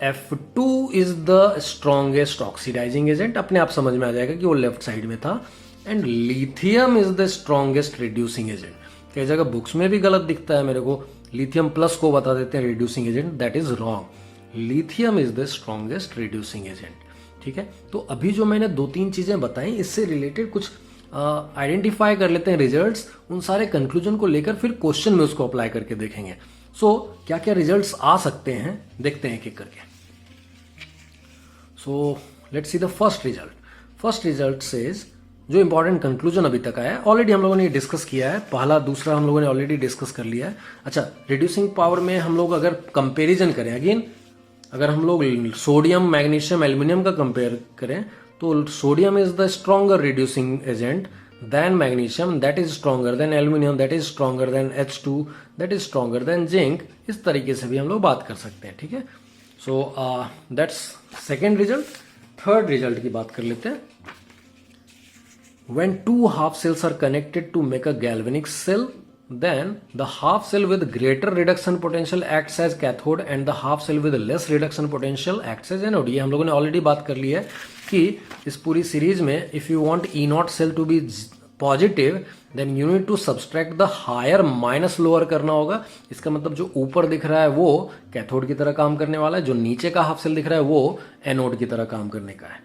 F2 is the strongest oxidizing agent, अपने आप समझ में आ जाएगा कि वो लेफ्ट साइड में था, and lithium is the strongest reducing agent. कई जगह बुक्स में भी गलत दिखता है मेरे को, लिथियम प्लस को बता देते हैं reducing agent, that is wrong. Lithium is the strongest reducing agent. ठीक है, तो अभी जो मैंने 2-3 चीजें बताई इससे रिलेटेड कुछ आइडेंटिफाई कर लेते हैं रिजल्ट्स, उन सारे कंक्लूजन को लेकर फिर क्वेश्चन में उसको अप्लाई करके देखेंगे। सो क्या क्या रिजल्ट्स आ सकते हैं देखते हैं एक एक करके। सो let's see the first result. First result says, जो इंपॉर्टेंट कंक्लूजन अभी तक आया है ऑलरेडी हम लोगों ने डिस्कस किया है, पहला दूसरा हम लोगों ने ऑलरेडी डिस्कस कर लिया है। अच्छा, रिड्यूसिंग पावर में हम लोग अगर कंपेरिजन करें, अगेन अगर हम लोग सोडियम मैग्नीशियम एल्यूमिनियम का कंपेयर करें तो sodium is the stronger reducing agent than magnesium, that is stronger than aluminium, that is stronger than H2, that is stronger than zinc. इस तरीके से भी हम लोग बात कर सकते हैं। ठीक है, so that's second result. Third result की बात कर लेते हैं। When two half cells are connected to make a galvanic cell, then the half cell with greater reduction potential acts as cathode and the half cell with less reduction potential acts as anode। ये हम लोगों ने already बात कर ली है कि इस पूरी सीरीज में if you want E0 cell to be positive then you need to subtract the higher minus lower करना होगा। इसका मतलब जो ऊपर दिख रहा है वो कैथोड की तरह काम करने वाला है, जो नीचे का हाफ सेल दिख रहा है वो एनोड की तरह काम करने का है।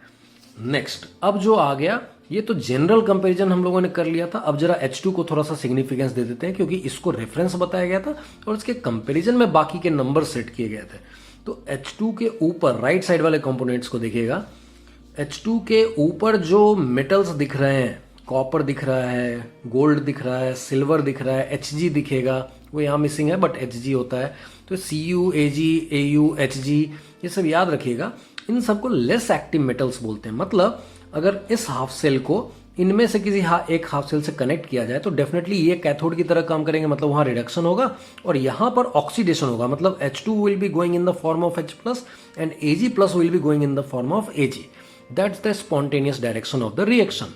नेक्स्ट, अब जो आ गया ये तो जनरल कंपैरिजन हम लोगों ने कर लिया था। अब जरा H2 को थोड़ा सा सिग्निफिकेंस दे देते हैं, क्योंकि इसको रेफरेंस बताया गया था और इसके कंपैरिजन में बाकी के नंबर सेट किए गए थे। तो H2 के ऊपर राइट साइड वाले कंपोनेंट्स को देखिएगा। H2 के ऊपर जो मेटल्स दिख रहे हैं, कॉपर दिख रहा है, गोल्ड दिख रहा है, सिल्वर दिख रहा है, Hg दिखेगा, वो यहाँ मिसिंग है बट Hg होता है। तो Cu, Ag, Au, Hg ये सब याद रखिएगा। इन सबको लेस एक्टिव मेटल्स बोलते हैं। मतलब अगर इस हाफ सेल को इनमें से किसी एक हाफ सेल से कनेक्ट किया जाए तो डेफिनेटली ये कैथोड की तरह काम करेंगे, मतलब वहां रिडक्शन होगा और यहां पर ऑक्सीडेशन होगा। मतलब H2 will be going in the form of H+ and Ag+ will be going in the form of Ag। That's the spontaneous direction of the reaction.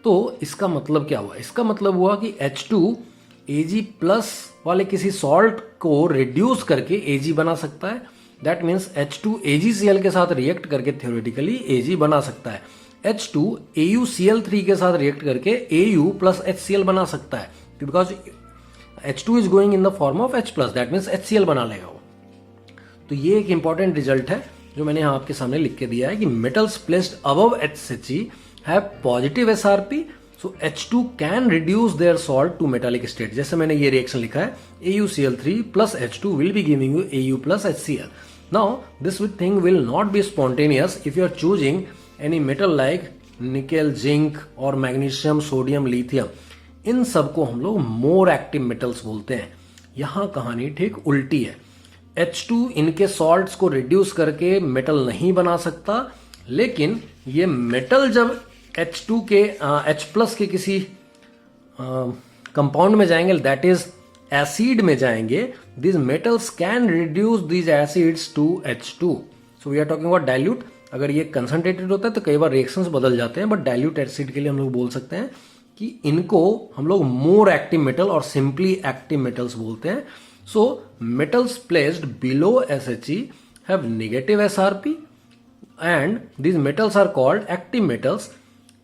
तो इसका मतलब क्या हुआ? इसका मतलब हुआ कि H2 Ag+ वाले किसी सॉल्ट को रिड्यूस करके Ag बना सकता है। दैट मीन्स H2 AgCl के साथ रिएक्ट करके थ्योरेटिकली Ag बना सकता है। H2 AuCl3 के साथ रिएक्ट करके Au+ HCl बना सकता है, because H2 is going in the form of H+, that means HCl बना लेगा वो। तो ये एक इंपॉर्टेंट रिजल्ट है जो मैंने यहाँ आपके सामने लिख के दिया है कि metals placed above HCl have positive SRP, so H2 can reduce their salt to metallic state. जैसे मैंने ये रिएक्शन लिखा है, AuCl3 plus H2 will be giving you Au+ HCl. Now this thing will not be spontaneous if you are choosing any metal like nickel, zinc और magnesium, sodium, lithium. इन सबको हम लोग more active metals बोलते हैं। यहां कहानी ठीक उल्टी है। H2 इनके सॉल्ट्स को रिड्यूस करके मेटल नहीं बना सकता, लेकिन ये मेटल जब H2 के H+ के किसी कंपाउंड में जाएंगे, दैट इज एसिड में जाएंगे, this metals can reduce these acids to H2। So we are talking about dilute. अगर ये कंसंट्रेटेड होता है तो कई बार रिएक्शंस बदल जाते हैं, बट डाइल्यूट एसिड के लिए हम लोग बोल सकते हैं कि इनको हम लोग मोर एक्टिव मेटल और सिंपली एक्टिव मेटल्स बोलते हैं। So metals placed below SHE have negative SRP and these metals are called active metals.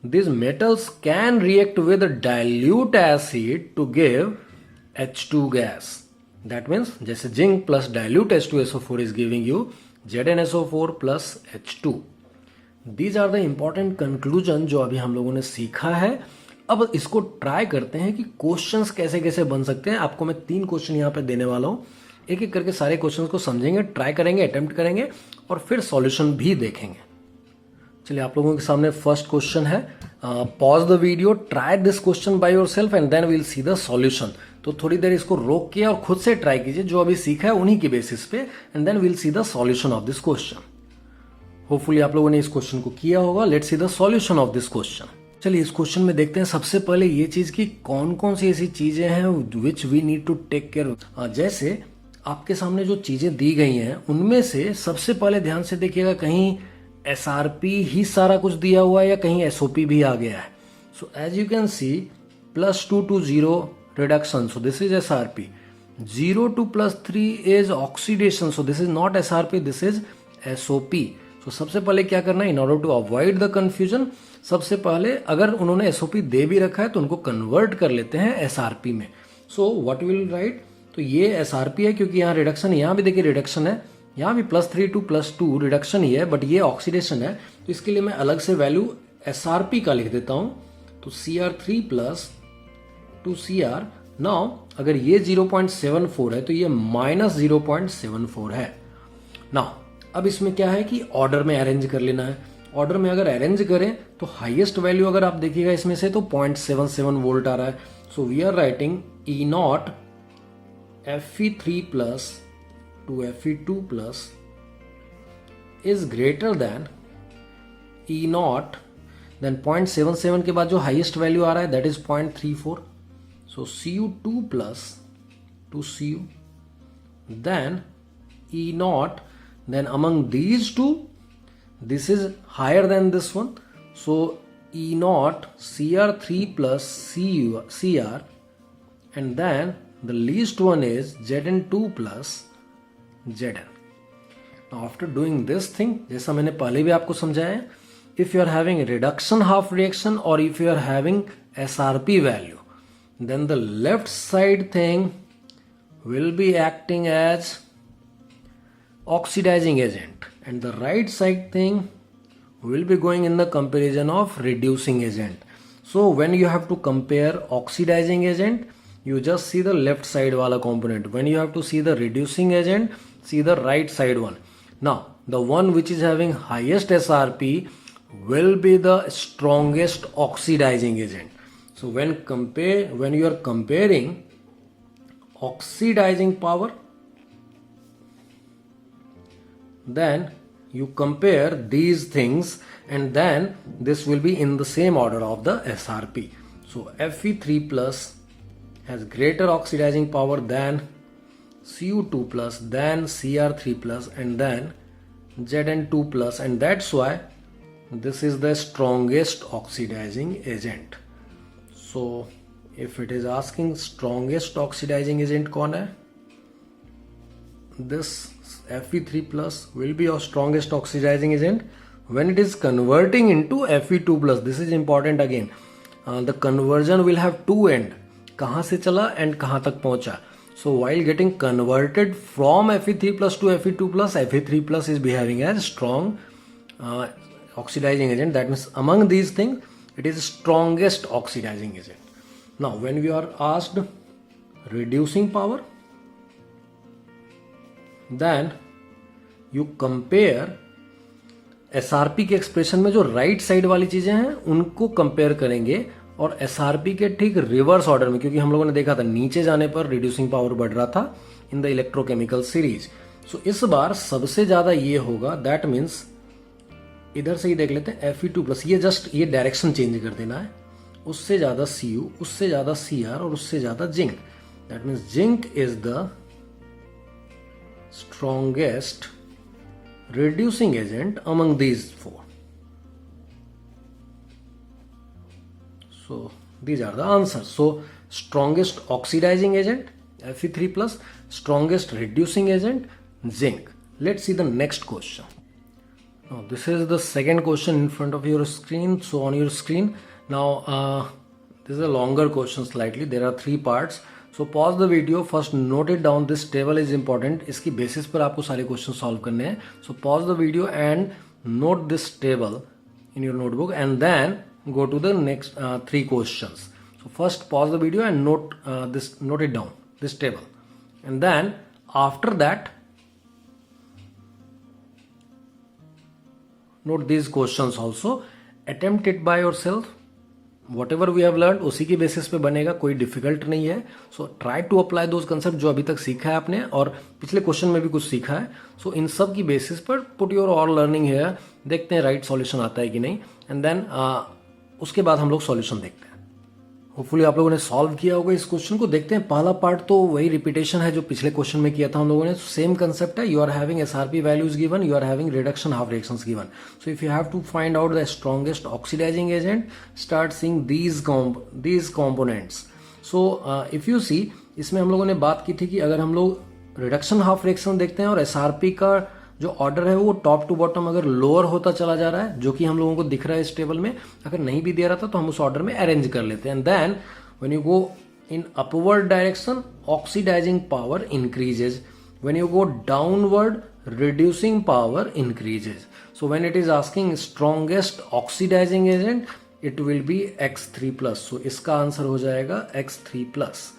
These metals can react with dilute acid to give H2 gas. That means जैसे zinc plus dilute H2SO4 is giving you ZnSO4 plus H2. These are the important conclusion जो अभी हम लोगों ने सीखा है। अब इसको ट्राई करते हैं कि क्वेश्चंस कैसे कैसे बन सकते हैं। आपको मैं 3 क्वेश्चन यहाँ पे देने वाला हूँ, एक एक करके सारे क्वेश्चंस को समझेंगे, ट्राई करेंगे, अटेम्प्ट करेंगे और फिर सॉल्यूशन भी देखेंगे। चलिए, आप लोगों के सामने फर्स्ट क्वेश्चन है। Pause the video, try this question by yourself and then we'll see the solution. तो थोड़ी देर इसको रोक के और खुद से ट्राई कीजिए, जो अभी सीखा है उन्हीं की बेसिस पे, and then we'll see the solution of this question. Hopefully आप लोगों ने इस क्वेश्चन को किया होगा। Let's see the solution of this question. चलिए, इस क्वेश्चन में देखते हैं सबसे पहले ये चीज की कौन कौन सी ऐसी चीजें हैं which we need to take care. जैसे आपके सामने जो चीजें दी गई हैं उनमें से सबसे पहले ध्यान से देखिएगा, कहीं SRP ही सारा कुछ दिया हुआ है या कहीं SOP भी आ गया है। So as you can see, +2 to 0 reduction, so this is SRP. 0 to +3 is oxidation, so this is not SRP, this is SOP. So सबसे पहले क्या करना है, in order to avoid the confusion, सबसे पहले अगर उन्होंने SOP दे भी रखा है तो उनको कन्वर्ट कर लेते हैं SRP में। सो व्हाट विल राइट, तो ये SRP है क्योंकि यहाँ रिडक्शन, यहाँ भी देखिए रिडक्शन है, यहाँ भी +3 to +2 रिडक्शन ही है, बट ये ऑक्सीडेशन है। तो इसके लिए मैं अलग से वैल्यू SRP का लिख देता हूं, तो Cr3 + 2Cr। नाउ अगर ये 0.74 है तो ये -0.74 है। नाउ अब इसमें क्या है कि ऑर्डर में अरेंज कर लेना है। ऑर्डर में अगर अरेंज करें तो हाईएस्ट वैल्यू अगर आप देखिएगा इसमें से तो 0.77 वोल्ट आ रहा है। So we are writing E0 Fe3+ to Fe2+ is greater than E0, then 0.77 के बाद जो हाईएस्ट वैल्यू आ रहा है that is 0.34। So Cu2+ to Cu, then E0, then among these two this is higher than this one, so E0 Cr3 plus Cr, and then the least one is Zn2 plus Zn. Now after doing this thing, जैसा मैंने पहले भी आपको समझाया, if you are having reduction half reaction or if you are having SRP value, then the left side thing will be acting as oxidizing agent and the right side thing will be going in the comparison of reducing agent. So when you have to compare oxidizing agent, you just see the left side wala component. When you have to see the reducing agent, see the right side one. Now the one which is having highest SRP will be the strongest oxidizing agent. So when you are comparing oxidizing power, then you compare these things, and then this will be in the same order of the SRP. So Fe3 plus has greater oxidizing power than Cu2 plus, than Cr3 plus, and then Zn2 plus, and that's why this is the strongest oxidizing agent. So if it is asking strongest oxidizing agent कौन है, this Fe3 plus will be your strongest oxidizing agent when it is converting into Fe2 plus. This is important again. The conversion will have two end. कहाँ से चला and कहाँ तक पहुँचा. So while getting converted from Fe3 plus to Fe2 plus, Fe3 plus is behaving as strong oxidizing agent. That means among these things, it is strongest oxidizing agent. Now when we are asked reducing power, then you compare SRP के expression में जो right side वाली चीजें हैं उनको compare करेंगे और SRP के ठीक रिवर्स ऑर्डर में, क्योंकि हम लोगों ने देखा था नीचे जाने पर रिड्यूसिंग पावर बढ़ रहा था इन द इलेक्ट्रोकेमिकल सीरीज. सो इस बार सबसे ज्यादा ये होगा. दैट मीन्स इधर से ही देख लेते हैं Fe2 प्लस, ये जस्ट ये डायरेक्शन चेंज कर देना है. उससे ज्यादा Cu, उससे ज्यादा Cr और उससे ज्यादा zinc. That means zinc is the strongest reducing agent among these four. So these are the answers. So strongest oxidizing agent Fe3 plus, strongest reducing agent zinc. Let's see the next question. Now this is the second question in front of your screen. So on your screen now this is a longer question slightly. There are 3 parts. So pause the video, first note it down. This table is important. इसकी basis पर आपको सारे question solve करने हैं. So pause the video and note this table in your notebook, and then go to the next 3 questions. So first pause the video and note it down, this table, and then after that note these questions also. Attempt it by yourself. Whatever we have learned उसी की basis पे बनेगा, कोई difficult नहीं है. So try to apply those concept जो अभी तक सीखा है आपने और पिछले क्वेश्चन में भी कुछ सीखा है. सो इन सब की बेसिस पर पुट योर ऑल लर्निंग है. देखते हैं राइट सॉल्यूशन आता है कि नहीं, एंड देन उसके बाद हम लोग सॉल्यूशन देखते हैं. होपफुली आप लोगों ने सॉल्व किया होगा इस क्वेश्चन को. देखते हैं पहला पार्ट तो वही रिपीटेशन है जो पिछले क्वेश्चन में किया था हम लोगों ने. सेम कंसेप्ट है. You are having SRP values given, you are having reduction half reactions given. So if you have to find out the strongest oxidizing agent, start seeing these components. So if you see, इसमें हम लोगों ने बात की थी कि अगर हम लोग रिडक्शन हाफ रिएक्शन देखते हैं और एसआरपी का जो ऑर्डर है वो टॉप टू बॉटम अगर लोअर होता चला जा रहा है, जो कि हम लोगों को दिख रहा है इस टेबल में, अगर नहीं भी दे रहा था तो हम उस ऑर्डर में अरेंज कर लेते हैं. And then when you go in upward direction, oxidizing power increases. When you go downward, reducing power increases. So when it is asking strongest oxidizing agent, it will be X3 plus. So इसका answer हो जाएगा X3 plus.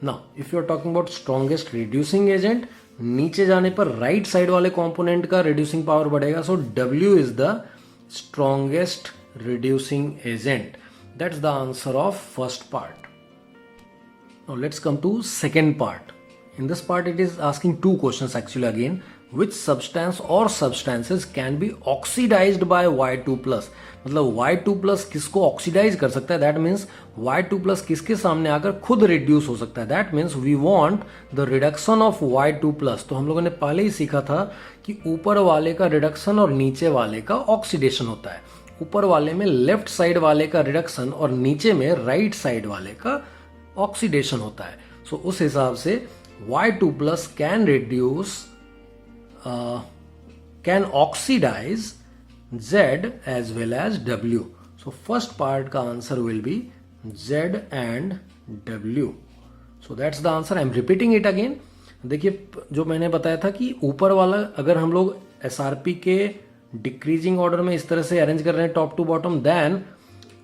Now if you are talking about strongest reducing agent, नीचे जाने पर right side वाले component का reducing power बढ़ेगा. So W is the strongest reducing agent. That's the answer of first part. Now let's come to second part. In this part it is asking 2 questions actually again. Which substance or substances can be oxidized by Y2 plus? मतलब Y2 plus किसको oxidise कर सकता है? That means Y2 plus किसके सामने आकर खुद reduce हो सकता है. That means we want the reduction of Y2 plus. तो हम लोगों ने पहले ही सीखा था कि ऊपर वाले का रिडक्शन और नीचे वाले का ऑक्सीडेशन होता है. ऊपर वाले में लेफ्ट साइड वाले का रिडक्शन और नीचे में राइट साइड वाले का ऑक्सीडेशन होता है. सो उस हिसाब से Y2 plus can reduce, can oxidize Z as well as W. So first part का answer will be Z and W. So that's the answer. I'm repeating it again. देखिए जो मैंने बताया था कि ऊपर वाला अगर हम लोग SRP के डिक्रीजिंग ऑर्डर में इस तरह से अरेंज कर रहे हैं टॉप टू बॉटम, देन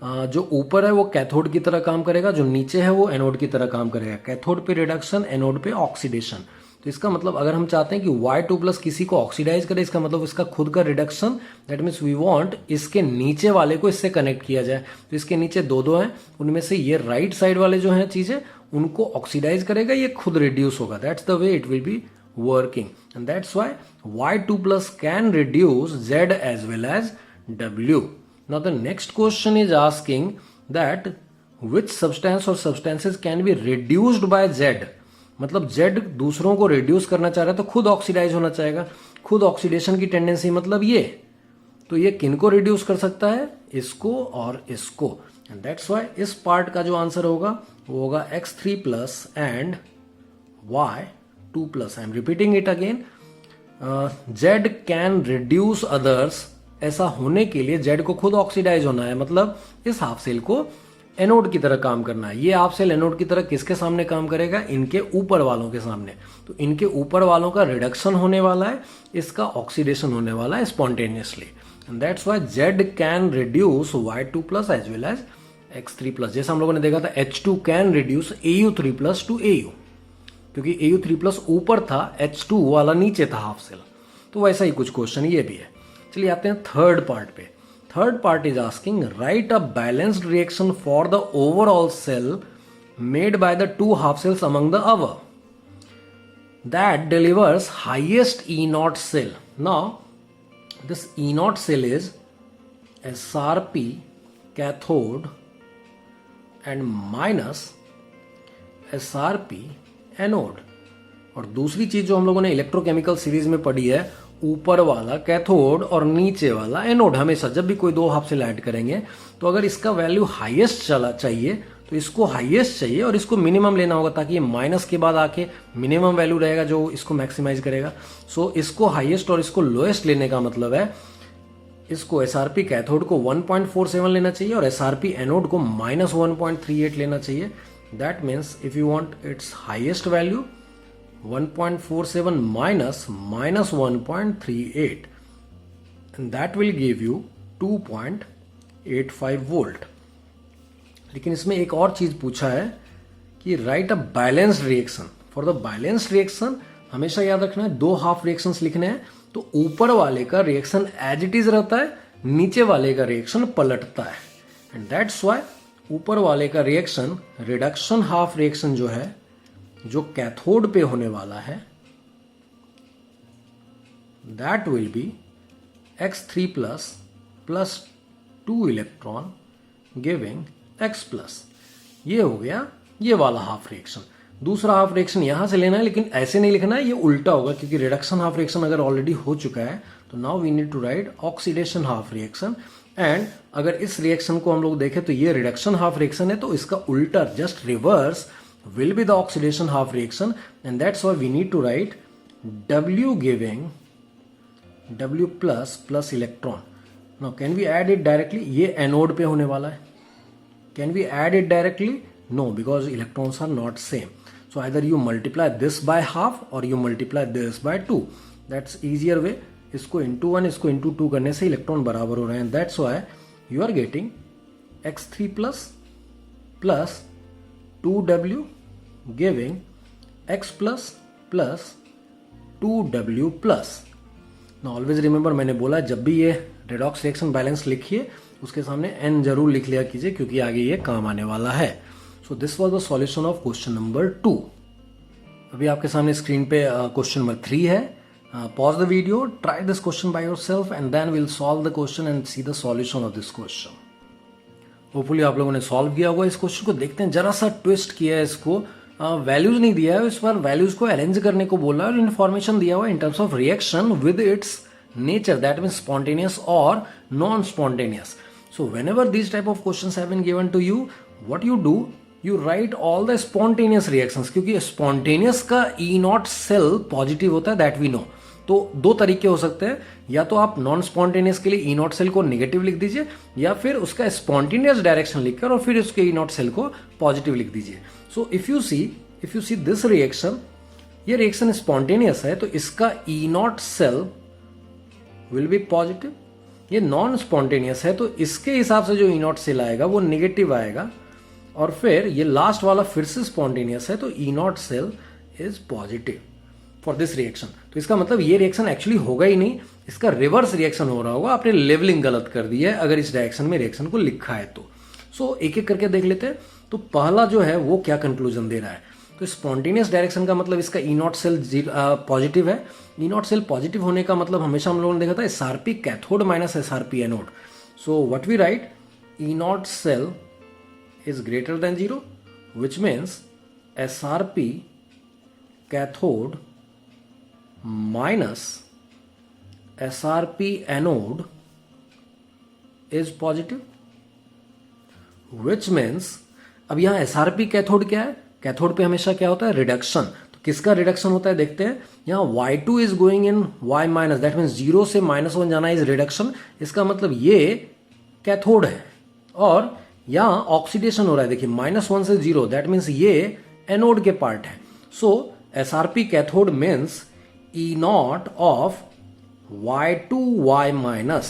जो ऊपर है वो कैथोड की तरह काम करेगा, जो नीचे है वो एनोड की तरह काम करेगा। कैथोड पे रिडक्शन, एनोड पे ऑक्सीडेशन। तो इसका मतलब अगर हम चाहते हैं कि Y2+ किसी को ऑक्सीडाइज करे, इसका मतलब इसका खुद का reduction, that means we want इसके नीचे वाले को इससे कनेक्ट किया जाए। तो इसके नीचे दो हैं, उनमें से ये राइट साइड वाले जो हैं चीजें उनको ऑक्सीडाइज करेगा, ये खुद रिड्यूस होगा। That's the way it will be working, and that's why Y2+ can reduce Z as well as W. Now the next question is asking that which substance or substances can be reduced by Z. मतलब Z दूसरों को reduce करना चाह रहा है तो खुद oxidise होना चाहेगा। खुद ऑक्सीडेशन की टेंडेंसी मतलब ये, तो ये किनको रिड्यूस कर सकता है, इसको और इसको। एंड दैट्स व्हाई इस पार्ट का जो आंसर होगा वो होगा X3+ and Y2+। I am repeating it again, Z can reduce others. ऐसा होने के लिए Z को खुद ऑक्सीडाइज होना है, मतलब इस हाफ सेल को एनोड की तरह काम करना है। ये हाफ सेल एनोड की तरह किसके सामने काम करेगा, इनके ऊपर वालों के सामने। तो इनके ऊपर वालों का रिडक्शन होने वाला है, इसका ऑक्सीडेशन होने वाला है spontaneously, and that's why Z can reduce Y2+ as well as X3+। जैसा हम लोगों ने देखा था H2 can reduce Au3+ to Au, क्योंकि Au3+ ऊपर था, H2 वाला नीचे था हाफ सेल। तो वैसा ही कुछ क्वेश्चन ये भी है। चलिए आते हैं थर्ड पार्ट पे। Third part is asking write a balanced reaction for the overall cell made by the two half cells among the our that delivers highest E0 cell. Now this E0 cell is SRP cathode and minus SRP anode. और दूसरी चीज जो हम लोगों ने electrochemical series में पढ़ी है, ऊपर वाला कैथोड और नीचे वाला एनोड। हमेशा जब भी कोई दो हाफ सेल ऐड करेंगे तो अगर इसका वैल्यू हाईएस्ट चला चाहिए तो इसको हाईएस्ट चाहिए और इसको मिनिमम लेना होगा, ताकि ये माइनस के बाद आके मिनिमम वैल्यू रहेगा जो इसको मैक्सिमाइज करेगा। सो इसको हाईएस्ट और इसको लोएस्ट लेने का मतलब है इसको SRP कैथोड को 1.47 लेना चाहिए और SRP एनोड को -1.38 लेना चाहिए। That means if you want it's highest value 1.47 minus -1.38, and that will give you 2.85 volt. लेकिन इसमें एक और चीज पूछा है कि right a balanced reaction. For the balanced reaction हमेशा याद रखना है दो हाफ रिएक्शंस लिखने हैं, तो ऊपर वाले का रिएक्शन एज इट इज रहता है, नीचे वाले का रिएक्शन पलटता है, एंड दैट्स व्हाई ऊपर वाले का रिएक्शन रिडक्शन हाफ रिएक्शन जो है, जो कैथोड पे होने वाला है, that will be X3+ plus 2 electron giving X+। ये हो गया ये वाला हाफ रिएक्शन। दूसरा हाफ रिएक्शन यहां से लेना है, लेकिन ऐसे नहीं लिखना है, ये उल्टा होगा, क्योंकि रिडक्शन हाफ रिएक्शन अगर ऑलरेडी हो चुका है तो now we need to write oxidation half reaction. And अगर इस रिएक्शन को हम लोग देखें तो ये रिडक्शन हाफ रिएक्शन है, तो इसका उल्टा just reverse will be the oxidation half reaction, and that's why we need to write W giving W plus electron. Now can we add it directly? ये एनोड पे होने वाला है। Can we add it directly? No, because electrons are not same. So either you multiply this by half or you multiply this by 2. That's easier way. इसको into 1 इसको into 2 करने से electron बराबर हो रहे हैं। That's why you are getting X3+ plus 2W giving X+ plus 2W plus. Now always remember, मैंने बोला जब भी ये रेडॉक्स रिएक्शन बैलेंस लिखिए उसके सामने n जरूर लिख लिया कीजिए, क्योंकि आगे ये काम आने वाला है। So this was the solution of question number 2। अभी आपके सामने स्क्रीन पे क्वेश्चन नंबर 3 है। Pause the video, try this question by yourself and then will solve the question and see the solution of this question. Hopefully आप लोगों ने solve किया होगा इस क्वेश्चन को। देखते हैं, जरा सा ट्विस्ट किया है इसको, वैल्यूज नहीं दिया है, इस बार वैल्यूज को अरेंज करने को बोला है और इन्फॉर्मेशन दिया हुआ है in terms of reaction with its nature, that means spontaneous और non spontaneous. So whenever this type of questions have been given to you, what you do, you write all the spontaneous reactions, क्योंकि spontaneous का E0 cell positive होता है, that we know. तो दो तरीके हो सकते हैं, या तो आप नॉन स्पॉन्टेनियस के लिए E0 सेल को नेगेटिव लिख दीजिए, या फिर उसका स्पॉन्टेनियस डायरेक्शन लिखकर और फिर उसके E0 सेल को पॉजिटिव लिख दीजिए। So if you see this reaction, ये रिएक्शन स्पॉन्टेनियस है, तो इसका E0 cell will be positive. ये नॉन स्पॉन्टेनियस है तो इसके हिसाब से जो ई नॉट सेल आएगा वो नेगेटिव आएगा, और फिर ये लास्ट वाला फिर से स्पॉन्टेनियस है तो E not cell is positive for this reaction. तो इसका मतलब ये रिएक्शन एक्चुअली होगा ही नहीं, इसका रिवर्स रिएक्शन हो रहा होगा, आपने लेवलिंग गलत कर दी है अगर इस डायरेक्शन में रिएक्शन को लिखा है तो। सो एक एक करके देख लेते हैं। तो पहला जो है वो क्या कंक्लूजन दे रहा है, तो स्पॉन्टेनियस डायरेक्शन का मतलब इसका ई नॉट सेल पॉजिटिव है। ई नॉट सेल पॉजिटिव होने का मतलब हमेशा हम लोगों ने देखा था SRP cathode minus SRP anode. So what we write, E not cell is greater than 0, which means SRP cathode minus SRP anode is positive, which means अब यहां SRP कैथोड क्या है, कैथोड पे हमेशा क्या होता है, रिडक्शन। तो किसका रिडक्शन होता है देखते हैं। यहां Y2 is going in Y minus, that means 0 से -1 जाना इज रिडक्शन। इसका मतलब ये कैथोड है, और यहां ऑक्सीडेशन हो रहा है, देखिए -1 से 0, दैट मीन्स ये एनोड के पार्ट है। So SRP cathode means E naught of Y2Y minus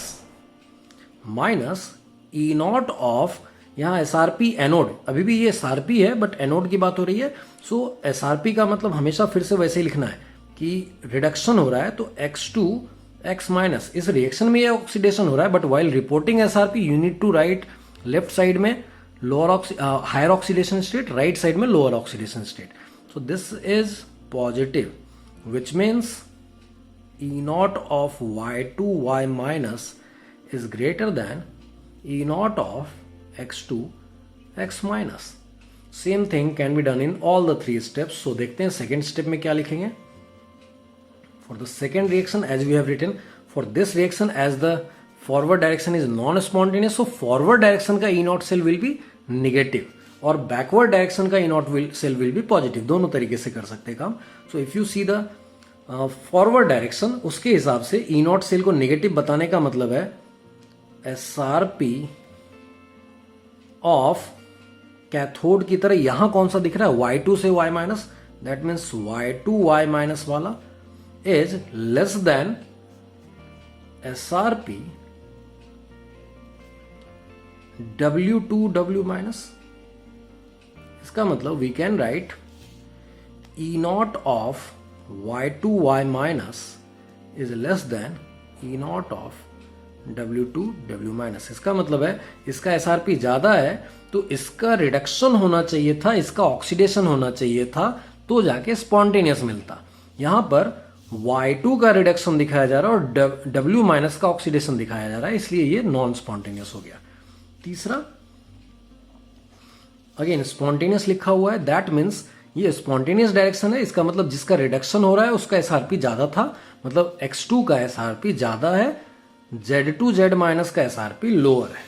minus E naught of, यहां एसआरपी एनोड, अभी भी ये एसआरपी है बट एनोड की बात हो रही है। सो एसआरपी का मतलब हमेशा फिर से वैसे ही लिखना है कि रिडक्शन हो रहा है तो X2 X माइनस, इस रिएक्शन में ये ऑक्सीडेशन हो रहा है, but while reporting SRP you need to write left side में lower higher oxidation state, right side में lower oxidation state. So this is positive, which means E naught of Y2Y minus is greater than E naught of X2 X minus. Same thing can be done in all the 3 steps. सो देखते हैं second step में क्या लिखेंगे। For the second reaction as we have written, for this reaction as the forward direction is non spontaneous, so forward direction का E not cell will be negative और backward direction का E not cell will be positive. दोनों तरीके से कर सकते हैं काम। So if you see the forward direction, उसके हिसाब से ई नॉट सेल को नेगेटिव बताने का मतलब है एसआरपी ऑफ कैथोड की तरह यहां कौन सा दिख रहा है, Y2 से Y minus, that means Y2Y minus वाला is less than SRP W2W minus. इसका मतलब we can write E naught of Y2Y minus is less than E naught of W2W minus. इसका मतलब है इसका SRP ज्यादा है तो इसका रिडक्शन होना चाहिए था, इसका ऑक्सीडेशन होना चाहिए था, तो जाके स्पॉन्टेनियस मिलता। यहां पर Y2 का रिडक्शन दिखाया जा रहा है और W माइनस का ऑक्सीडेशन दिखाया जा रहा है, इसलिए ये नॉन स्पॉन्टेनियस हो गया। तीसरा, अगेन स्पॉन्टेनियस लिखा हुआ है, दैट मीन्स ये स्पॉन्टेनियस डायरेक्शन है, इसका मतलब जिसका रिडक्शन हो रहा है उसका SRP ज्यादा था, मतलब X2 का SRP ज्यादा है, Z2 Z माइनस का SRP लोअर है।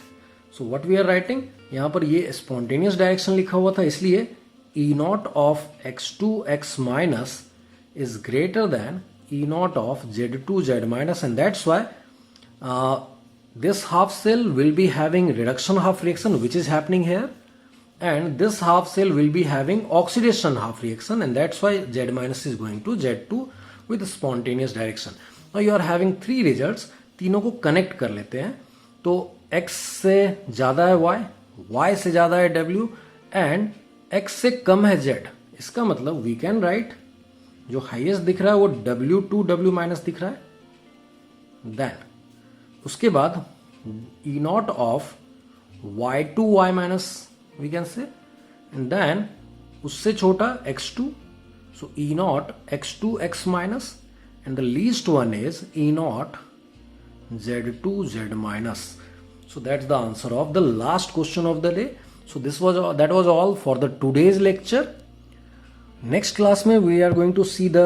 So what we are writing, यहां पर ये स्पॉन्टेनियस डायरेक्शन लिखा हुआ था, इसलिए E naught of X2 X minus is greater than E naught of Z2 Z minus, and that's why this half cell will be having reduction half reaction which is happening here, and this half cell will be having oxidation half reaction, and that's why Z minus is going to Z2 with spontaneous direction. Now you are having 3 results, तीनों को connect कर लेते हैं। तो X से ज्यादा है Y, Y से ज्यादा है W, एंड X से कम है Z। इसका मतलब वी कैन राइट, जो हाईएस्ट दिख रहा है वो W2W माइनस दिख रहा है, देन उसके बाद E naught of Y2Y minus we can say, and then उससे छोटा X2, so E naught X2 X minus, and the least one is E naught Z2 Z minus. So that's the answer of the last question of the day. So that was all for the today's lecture. Next class में we are going to see the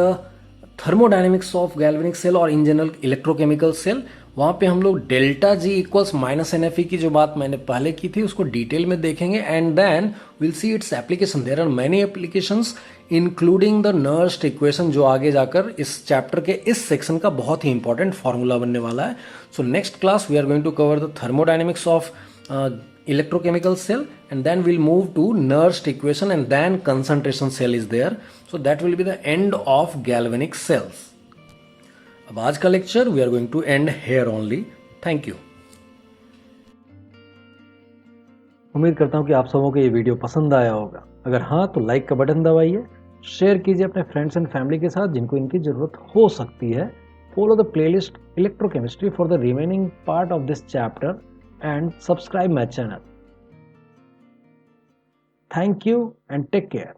thermodynamics of galvanic cell और in general electrochemical cell. वहां पे हम लोग delta G equals minus NFE की जो बात मैंने पहले की थी उसको डिटेल में देखेंगे, and then will see its application. There are many applications including the Nernst equation, जो आगे जाकर इस चैप्टर के इस सेक्शन का बहुत ही इंपॉर्टेंट फॉर्मूला बनने वाला है। So next class we are going to cover the thermodynamics of electrochemical cell, and then we'll move to Nernst equation, and then concentration cell is there. So that will be the end of galvanic cells. अब आज का lecture we are going to end here only. Thank you. उम्मीद करता हूँ कि आप सबों को ये वीडियो पसंद आया होगा। अगर हाँ तो लाइक का बटन दबाइए, शेयर कीजिए अपने फ्रेंड्स एंड फैमिली के साथ जिनको इनकी जरूरत हो सकती है। Follow the playlist electrochemistry for the remaining part of this chapter and subscribe my channel. Thank you and take care.